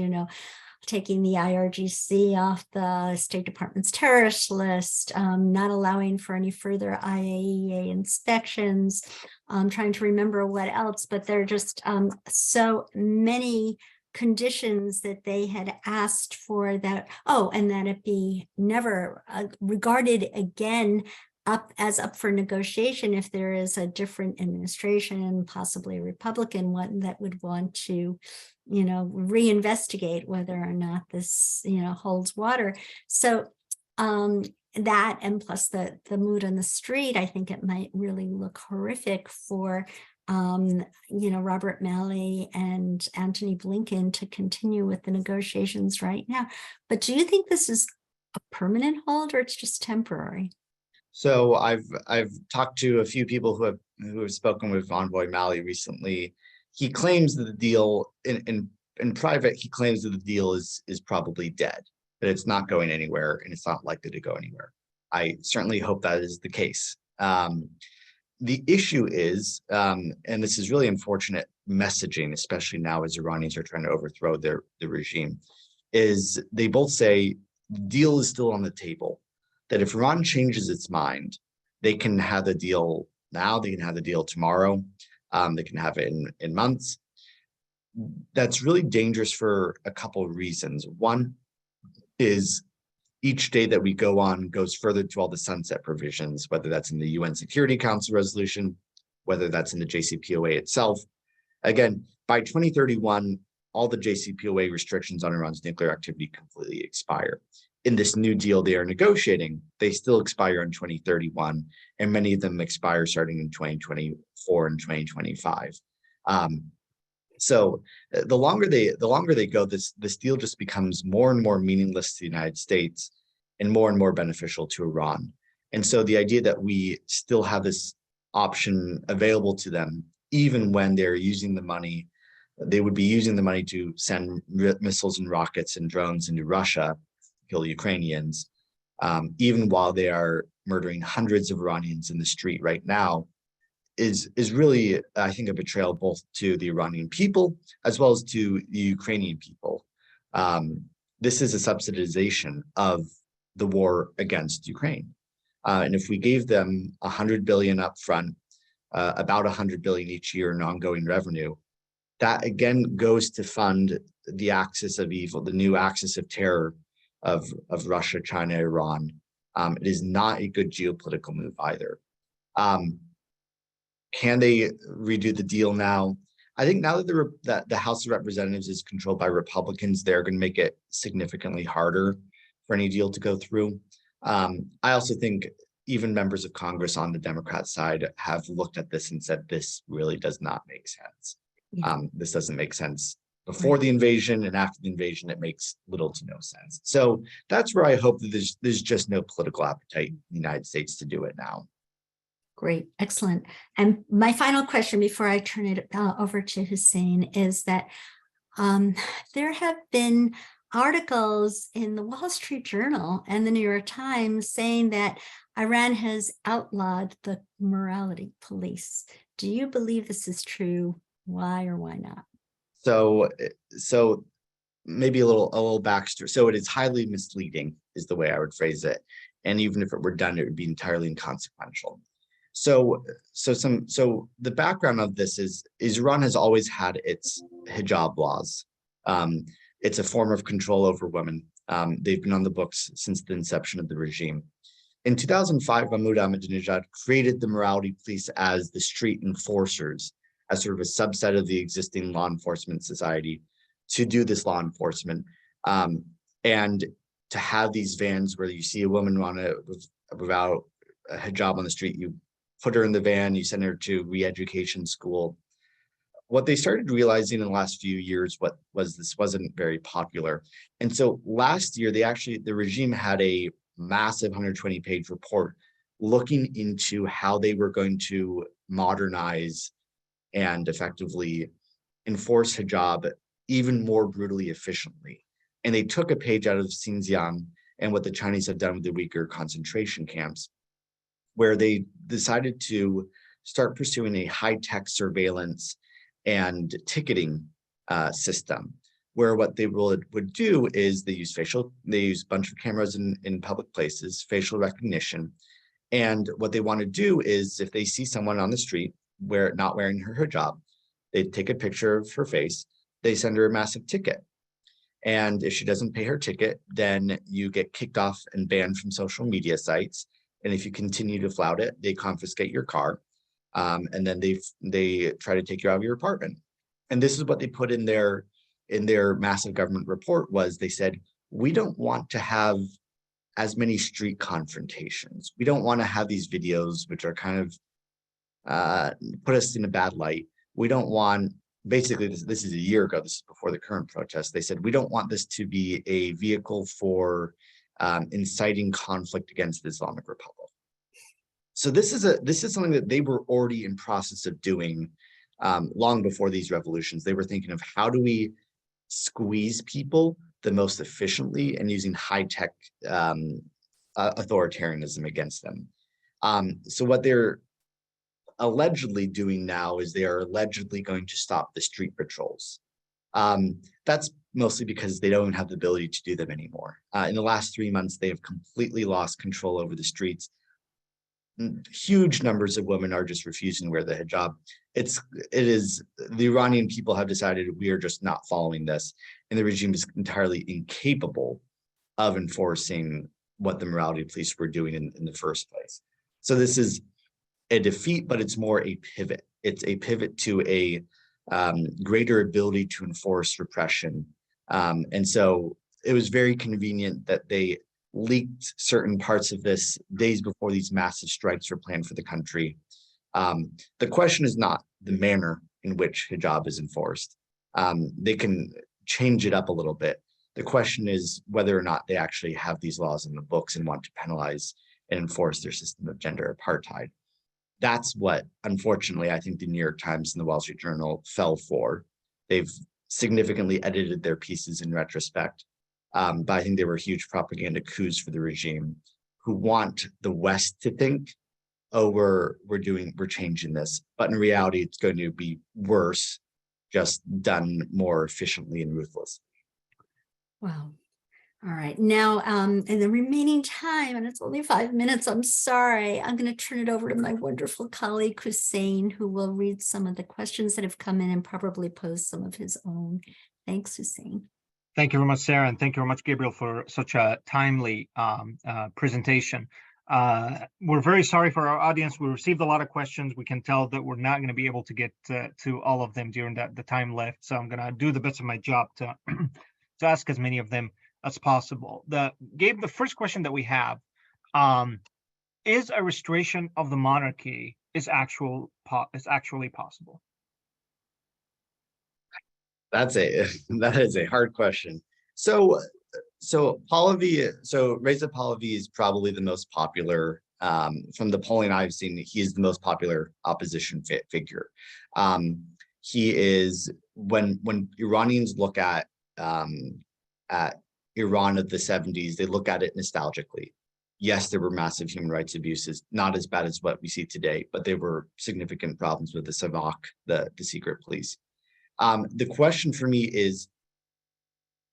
[SPEAKER 1] taking the IRGC off the State Department's terrorist list, not allowing for any further IAEA inspections, trying to remember what else, but there are just so many conditions that they had asked for that, and that it be never regarded again up for negotiation if there is a different administration, possibly a Republican one, that would want to reinvestigate whether or not this holds water. So that, and plus the mood on the street, I think it might really look horrific for Robert Malley and Antony Blinken to continue with the negotiations right now. But do you think this is a permanent hold, or it's just temporary?
[SPEAKER 2] So I've talked to a few people who have spoken with Envoy Malley recently. He claims that the deal in private, he claims that the deal is probably dead, that it's not going anywhere and it's not likely to go anywhere. I certainly hope that is the case. The issue is, and this is really unfortunate messaging, especially now as Iranians are trying to overthrow the regime, is they both say the deal is still on the table, that if Iran changes its mind, they can have the deal now, they can have the deal tomorrow, they can have it in months. That's really dangerous for a couple of reasons. One is each day that we go on goes further to all the sunset provisions, whether that's in the UN Security Council resolution, whether that's in the JCPOA itself. Again, by 2031, all the JCPOA restrictions on Iran's nuclear activity completely expire. In this new deal they are negotiating, they still expire in 2031, and many of them expire starting in 2024 and 2025. So the longer they go, this deal just becomes more and more meaningless to the United States and more beneficial to Iran. And so the idea that we still have this option available to them, even when they're using the money, they would be using the money to send missiles and rockets and drones into Russia, kill Ukrainians, even while they are murdering hundreds of Iranians in the street right now, is really, I think, a betrayal both to the Iranian people as well as to the Ukrainian people. This is a subsidization of the war against Ukraine. And if we gave them 100 billion upfront, about 100 billion each year in ongoing revenue, that again goes to fund the axis of evil, the new axis of terror of Russia, China, Iran. It is not a good geopolitical move either. Can they redo the deal now? I think now that the House of Representatives is controlled by Republicans, they're going to make it significantly harder for any deal to go through. I also think even members of Congress on the Democrat side have looked at this and said, this really does not make sense.
[SPEAKER 1] Yeah.
[SPEAKER 2] This doesn't make sense before the invasion, and after the invasion, it makes little to no sense. So that's where I hope that there's just no political appetite in the United States to do it now.
[SPEAKER 1] Great, excellent. And my final question before I turn it over to Hussein is that there have been articles in the Wall Street Journal and the New York Times saying that Iran has outlawed the morality police. Do you believe this is true? Why or why not?
[SPEAKER 2] So maybe a little backstory. So it is highly misleading, is the way I would phrase it. And even if it were done, it would be entirely inconsequential. So the background of this is Iran has always had its hijab laws. It's a form of control over women. They've been on the books since the inception of the regime. In 2005, Mahmoud Ahmadinejad created the morality police as the street enforcers, as sort of a subset of the existing law enforcement society to do this law enforcement. And to have these vans where you see a woman without a hijab on the street, you put her in the van, you send her to re-education school. What they started realizing in the last few years this wasn't very popular. And so last year, the regime had a massive 120-page report looking into how they were going to modernize and effectively enforce hijab even more brutally efficiently. And they took a page out of Xinjiang and what the Chinese have done with the Uyghur concentration camps, where they decided to start pursuing a high-tech surveillance and ticketing system, where what they would do is they use a bunch of cameras in public places, facial recognition. And what they want to do is if they see someone on the street not wearing her hijab, they take a picture of her face, they send her a massive ticket. And if she doesn't pay her ticket, then you get kicked off and banned from social media sites. And if you continue to flout it, they confiscate your car. And then they try to take you out of your apartment. And this is what they put in their massive government report was they said, we don't want to have as many street confrontations. We don't want to have these videos, which are kind of put us in a bad light. We don't want, basically, this is a year ago, this is before the current protest. They said, we don't want this to be a vehicle for inciting conflict against the Islamic Republic. So this is something that they were already in process of doing long before these revolutions. They were thinking of how do we squeeze people the most efficiently and using high-tech authoritarianism against them. So what they're allegedly doing now is they are allegedly going to stop the street patrols. That's mostly because they don't have the ability to do them anymore. In the last 3 months, they have completely lost control over the streets. Huge numbers of women are just refusing to wear the hijab. The Iranian people have decided we are just not following this, and the regime is entirely incapable of enforcing what the morality police were doing in the first place. So this is a defeat, but it's more a pivot. It's a pivot to a greater ability to enforce repression. And so it was very convenient that they leaked certain parts of this days before these massive strikes were planned for the country. The question is not the manner in which hijab is enforced. They can change it up a little bit. The question is whether or not they actually have these laws in the books and want to penalize and enforce their system of gender apartheid. That's what, unfortunately, I think the New York Times and the Wall Street Journal fell for. They've significantly edited their pieces in retrospect. But I think they were huge propaganda coups for the regime who want the West to think, oh, we're changing this. But in reality, it's going to be worse, just done more efficiently and ruthlessly.
[SPEAKER 1] Wow. All right. Now, in the remaining time, and it's only 5 minutes, I'm sorry, I'm going to turn it over to my wonderful colleague, Hussein, who will read some of the questions that have come in and probably pose some of his own. Thanks, Hussein.
[SPEAKER 3] Thank you very much, Sarah, and thank you very much, Gabriel, for such a timely presentation. We're very sorry for our audience. We received a lot of questions. We can tell that we're not going to be able to get to all of them during the time left. So I'm going to do the best of my job to to ask as many of them as possible. Gabe, the first question that we have is a restoration of the monarchy is actually possible?
[SPEAKER 2] That is a hard question. So Reza Pahlavi is probably the most popular, from the polling I've seen, he is the most popular opposition figure. He is, when Iranians look at Iran of the 70s, they look at it nostalgically. Yes, there were massive human rights abuses, not as bad as what we see today, but there were significant problems with the Savak, the secret police. The question for me is,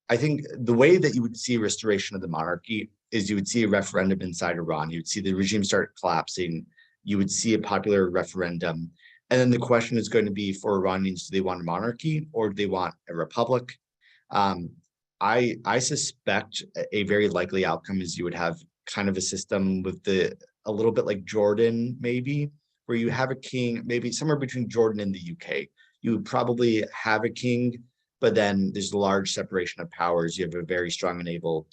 [SPEAKER 2] I think the way that you would see restoration of the monarchy is you would see a referendum inside Iran. You would see the regime start collapsing. You would see a popular referendum. And then the question is going to be for Iranians, do they want a monarchy or do they want a republic? I suspect a very likely outcome is you would have kind of a system with a little bit like Jordan, maybe, where you have a king, maybe somewhere between Jordan and the UK. You would probably have a king, but then there's a large separation of powers. You have a very strong enabled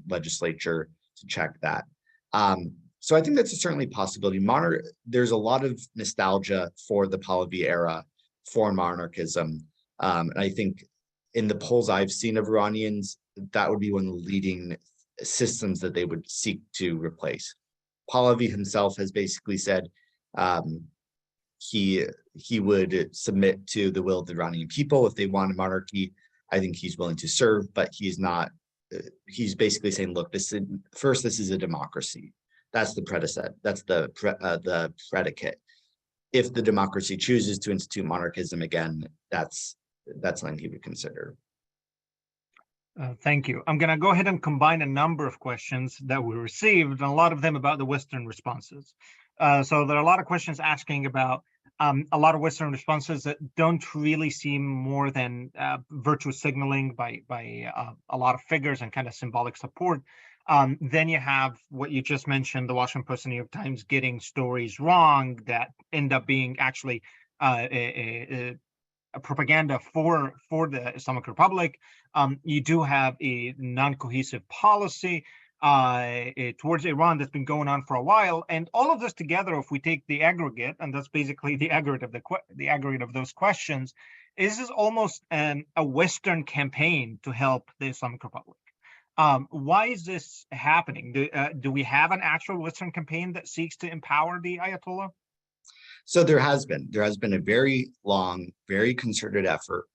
[SPEAKER 2] legislature to check that. So I think that's certainly a possibility. There's a lot of nostalgia for the Pahlavi era, for monarchism. And I think in the polls I've seen of Iranians, that would be one of the leading systems that they would seek to replace. Pahlavi himself has basically said he would submit to the will of the Iranian people if they want a monarchy. I think he's willing to serve, but he's not. He's basically saying, look, this is a democracy. That's the predicate. That's the predicate. If the democracy chooses to institute monarchism again, that's something he would consider.
[SPEAKER 3] Thank you. I'm going to go ahead and combine a number of questions that we received, and a lot of them about the Western responses. So there are a lot of questions asking about a lot of Western responses that don't really seem more than virtue signaling by a lot of figures and kind of symbolic support. Then you have what you just mentioned, the Washington Post and New York Times getting stories wrong that end up being actually a propaganda for the Islamic Republic. You do have a non-cohesive policy towards Iran that's been going on for a while, and all of this together, if we take the aggregate, and that's basically the aggregate of the aggregate of those questions, is almost a Western campaign to help the Islamic Republic. Why is this happening? Do we have an actual Western campaign that seeks to empower the Ayatollah?
[SPEAKER 2] So there has been a very long, very concerted effort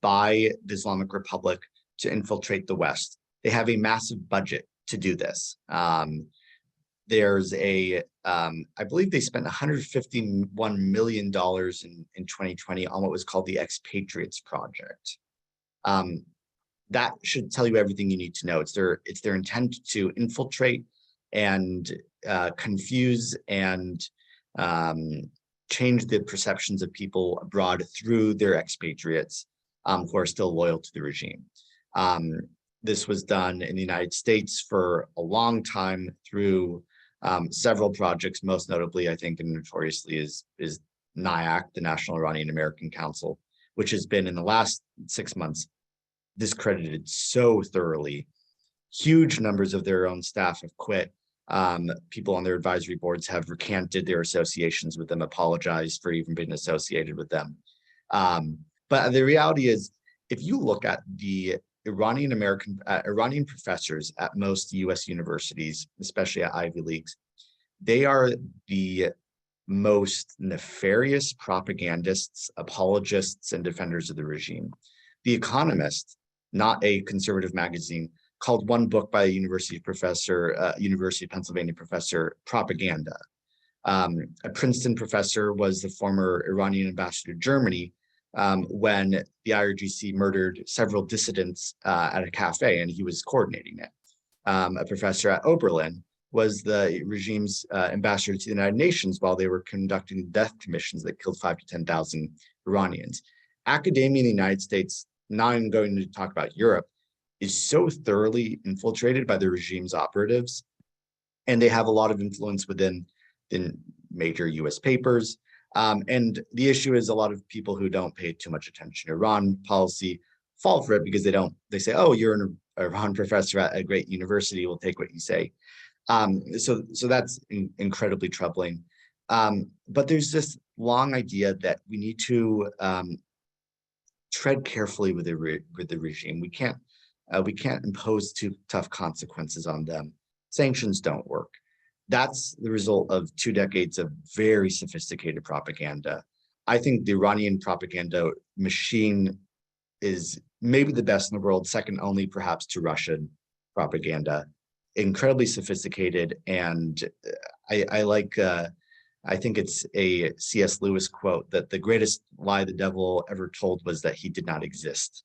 [SPEAKER 2] by the Islamic Republic to infiltrate the West. They have a massive budget to do this. There's I believe they spent $151 million in 2020 on what was called the Expatriates Project. That should tell you everything you need to know. It's their intent to infiltrate and confuse and change the perceptions of people abroad through their expatriates who are still loyal to the regime. This was done in the United States for a long time through several projects, most notably, I think, and notoriously is NIAC, the National Iranian American Council, which has been in the last 6 months discredited so thoroughly. Huge numbers of their own staff have quit. People on their advisory boards have recanted their associations with them, apologized for even being associated with them. But the reality is, if you look at the Iranian professors at most US universities, especially at Ivy Leagues, they are the most nefarious propagandists, apologists, and defenders of the regime. The Economist, not a conservative magazine, called one book by a University of Pennsylvania professor, propaganda. A Princeton professor was the former Iranian ambassador to Germany when the IRGC murdered several dissidents at a cafe, and he was coordinating it. A professor at Oberlin was the regime's ambassador to the United Nations while they were conducting death commissions that killed 5,000 to 10,000 Iranians. Academia in the United States, now I'm going to talk about Europe, is so thoroughly infiltrated by the regime's operatives, and they have a lot of influence within major US papers. And the issue is a lot of people who don't pay too much attention to Iran policy fall for it because they say, oh, you're an Iran professor at a great university, we'll take what you say. So that's incredibly troubling. But there's this long idea that we need to tread carefully with the regime. We can't impose too tough consequences on them. Sanctions don't work. That's the result of 2 decades of very sophisticated propaganda. I think the Iranian propaganda machine is maybe the best in the world, second only perhaps to Russian propaganda. Incredibly sophisticated, and I think it's a C.S. Lewis quote that the greatest lie the devil ever told was that he did not exist.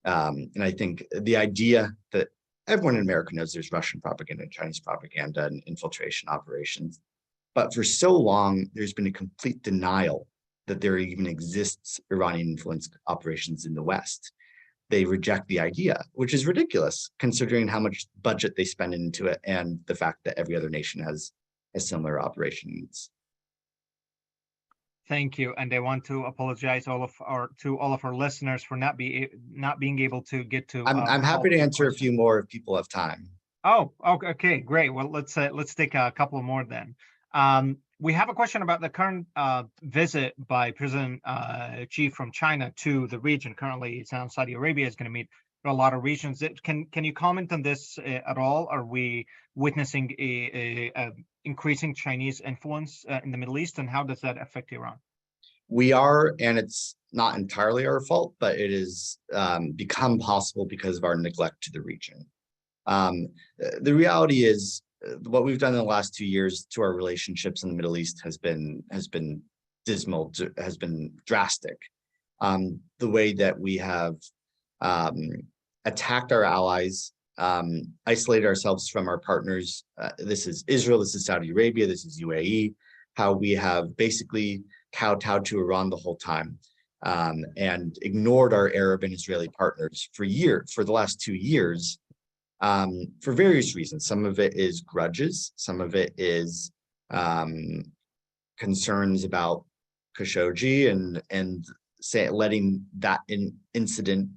[SPEAKER 2] And I think the idea that everyone in America knows there's Russian propaganda, Chinese propaganda, and infiltration operations, but for so long, there's been a complete denial that there even exists Iranian influence operations in the West. they reject the idea, which is ridiculous considering how much budget they spend into it and the fact that every other nation has similar operations.
[SPEAKER 3] Thank you, and I want to apologize to all of our listeners for not being able to get to.
[SPEAKER 2] I'm happy to answer a few more if people have time.
[SPEAKER 3] Oh, okay, great. Well, let's take a couple more then. We have a question about the current visit by President Xi from China to the region. Currently, it sounds Saudi Arabia is going to meet a lot of regions. Can you comment on this at all? Are we witnessing a increasing Chinese influence in the Middle East, and how does that affect Iran?
[SPEAKER 2] We are, and it's not entirely our fault, but it has become possible because of our neglect to the region. The reality is what we've done in the last 2 years to our relationships in the Middle East has been dismal, has been drastic. The way that we have attacked our allies, isolated ourselves from our partners. This is Israel, this is Saudi Arabia, this is UAE, how we have basically kowtowed to Iran the whole time, and ignored our Arab and Israeli partners for the last 2 years, for various reasons. Some of it is grudges, some of it is concerns about Khashoggi and letting that incident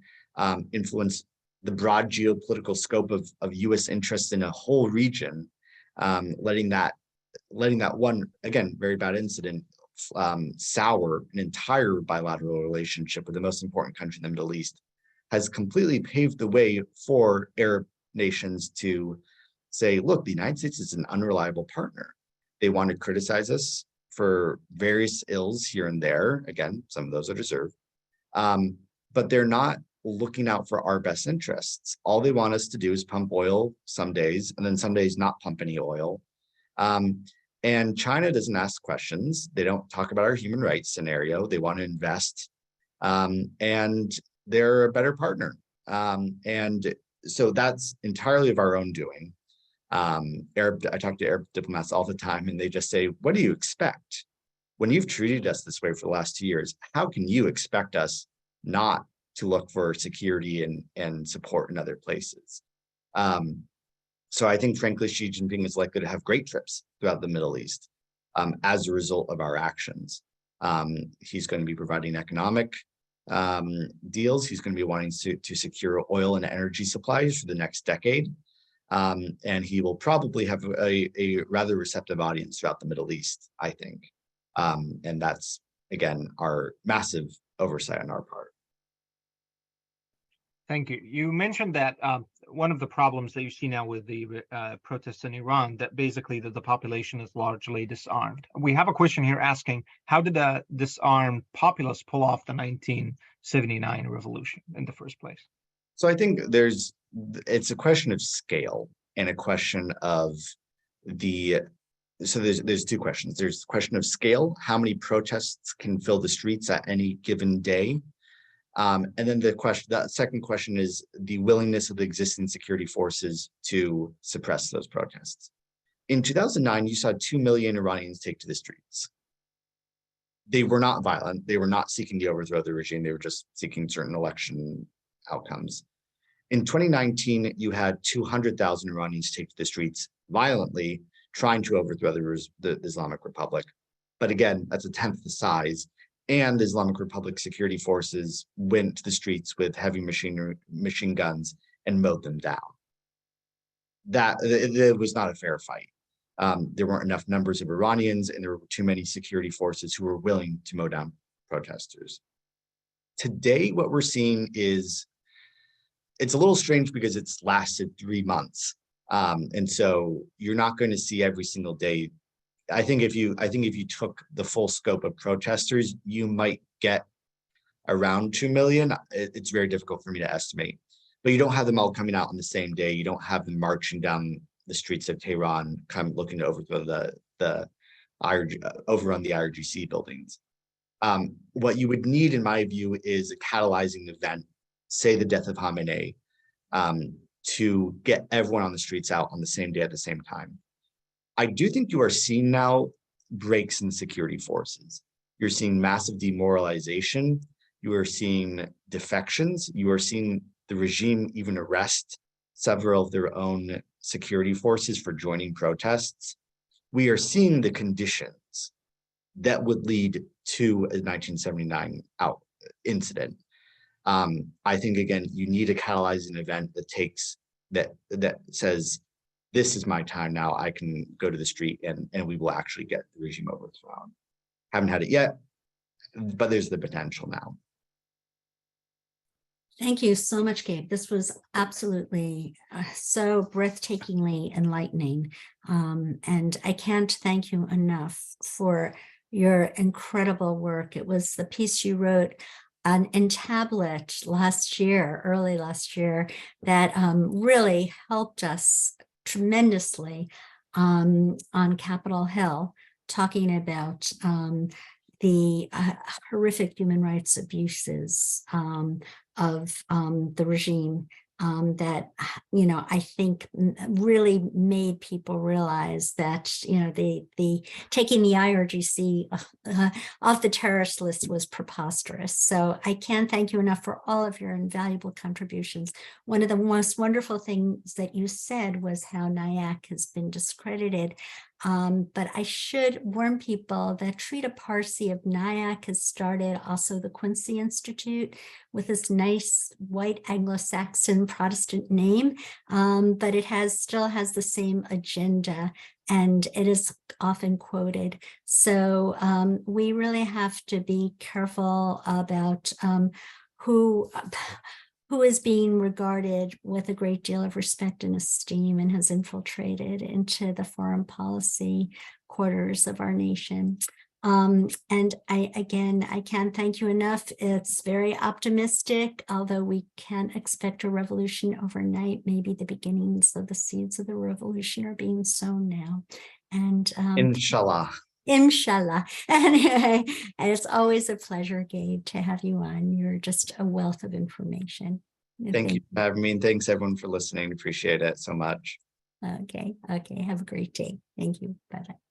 [SPEAKER 2] influence the broad geopolitical scope of U.S. interests in a whole region, letting that one, again, very bad incident sour an entire bilateral relationship with the most important country in the Middle East, has completely paved the way for Arab nations to say, look, the United States is an unreliable partner. They want to criticize us for various ills here and there. Again, some of those are deserved, but they're not looking out for our best interests. All they want us to do is pump oil some days, and then some days not pump any oil. And China doesn't ask questions. They don't talk about our human rights scenario. They want to invest, and they're a better partner. And so that's entirely of our own doing. I talk to Arab diplomats all the time, and they just say, what do you expect? When you've treated us this way for the last 2 years, how can you expect us not to look for security and support in other places? So I think, frankly, Xi Jinping is likely to have great trips throughout the Middle East as a result of our actions. He's going to be providing economic deals. He's going to be wanting to secure oil and energy supplies for the next decade. And he will probably have a rather receptive audience throughout the Middle East, I think. And that's, again, our massive oversight on our part.
[SPEAKER 3] Thank you. You mentioned that one of the problems that you see now with the protests in Iran, that basically the population is largely disarmed. We have a question here asking, how did the disarmed populace pull off the 1979 revolution in the first place?
[SPEAKER 2] So I think it's a question of scale and a question of so there's two questions. There's the question of scale, how many protests can fill the streets at any given day? And then the second question is the willingness of the existing security forces to suppress those protests. In 2009, you saw 2 million Iranians take to the streets. They were not violent. They were not seeking to overthrow the regime. They were just seeking certain election outcomes. In 2019, you had 200,000 Iranians take to the streets violently, trying to overthrow the Islamic Republic. But again, that's a tenth the size. And the Islamic Republic security forces went to the streets with heavy machine guns and mowed them down. It was not a fair fight. There weren't enough numbers of Iranians, and there were too many security forces who were willing to mow down protesters. Today, what we're seeing is, it's a little strange because it's lasted 3 months. And so you're not going to see every single day. I think if you took the full scope of protesters, you might get around 2 million. It's very difficult for me to estimate, but you don't have them all coming out on the same day. You don't have them marching down the streets of Tehran, looking to overthrow overrun the IRGC buildings. What you would need, in my view, is a catalyzing event, say the death of Khamenei, to get everyone on the streets out on the same day at the same time. I do think you are seeing now breaks in security forces. You're seeing massive demoralization. You are seeing defections. You are seeing the regime even arrest several of their own security forces for joining protests. We are seeing the conditions that would lead to a 1979 incident. I think, again, you need a catalyzing event that takes that says, this is my time now. I can go to the street and we will actually get the regime overthrown. Haven't had it yet, but there's the potential now.
[SPEAKER 1] Thank you so much, Gabe. This was absolutely so breathtakingly enlightening. And I can't thank you enough for your incredible work. It was the piece you wrote in Tablet early last year, that really helped us tremendously on Capitol Hill, talking about the horrific human rights abuses of the regime that, I think really made people realize that, the taking the IRGC off the terrorist list was preposterous. So I can't thank you enough for all of your invaluable contributions. One of the most wonderful things that you said was how NIAC has been discredited. But I should warn people that Trita Parsi of NIAC has started also the Quincy Institute with this nice white Anglo-Saxon Protestant name, but it still has the same agenda, and it is often quoted. So we really have to be careful about who is being regarded with a great deal of respect and esteem and has infiltrated into the foreign policy quarters of our nation. And I can't thank you enough. It's very optimistic, although we can't expect a revolution overnight. Maybe the beginnings of the seeds of the revolution are being sown now. And
[SPEAKER 2] Inshallah.
[SPEAKER 1] Inshallah. Anyway, and it's always a pleasure, Gabe, to have you on. You're just a wealth of information.
[SPEAKER 2] Thank you for having me, and thanks everyone for listening. Appreciate it so much.
[SPEAKER 1] Okay. Have a great day. Thank you. Bye-bye.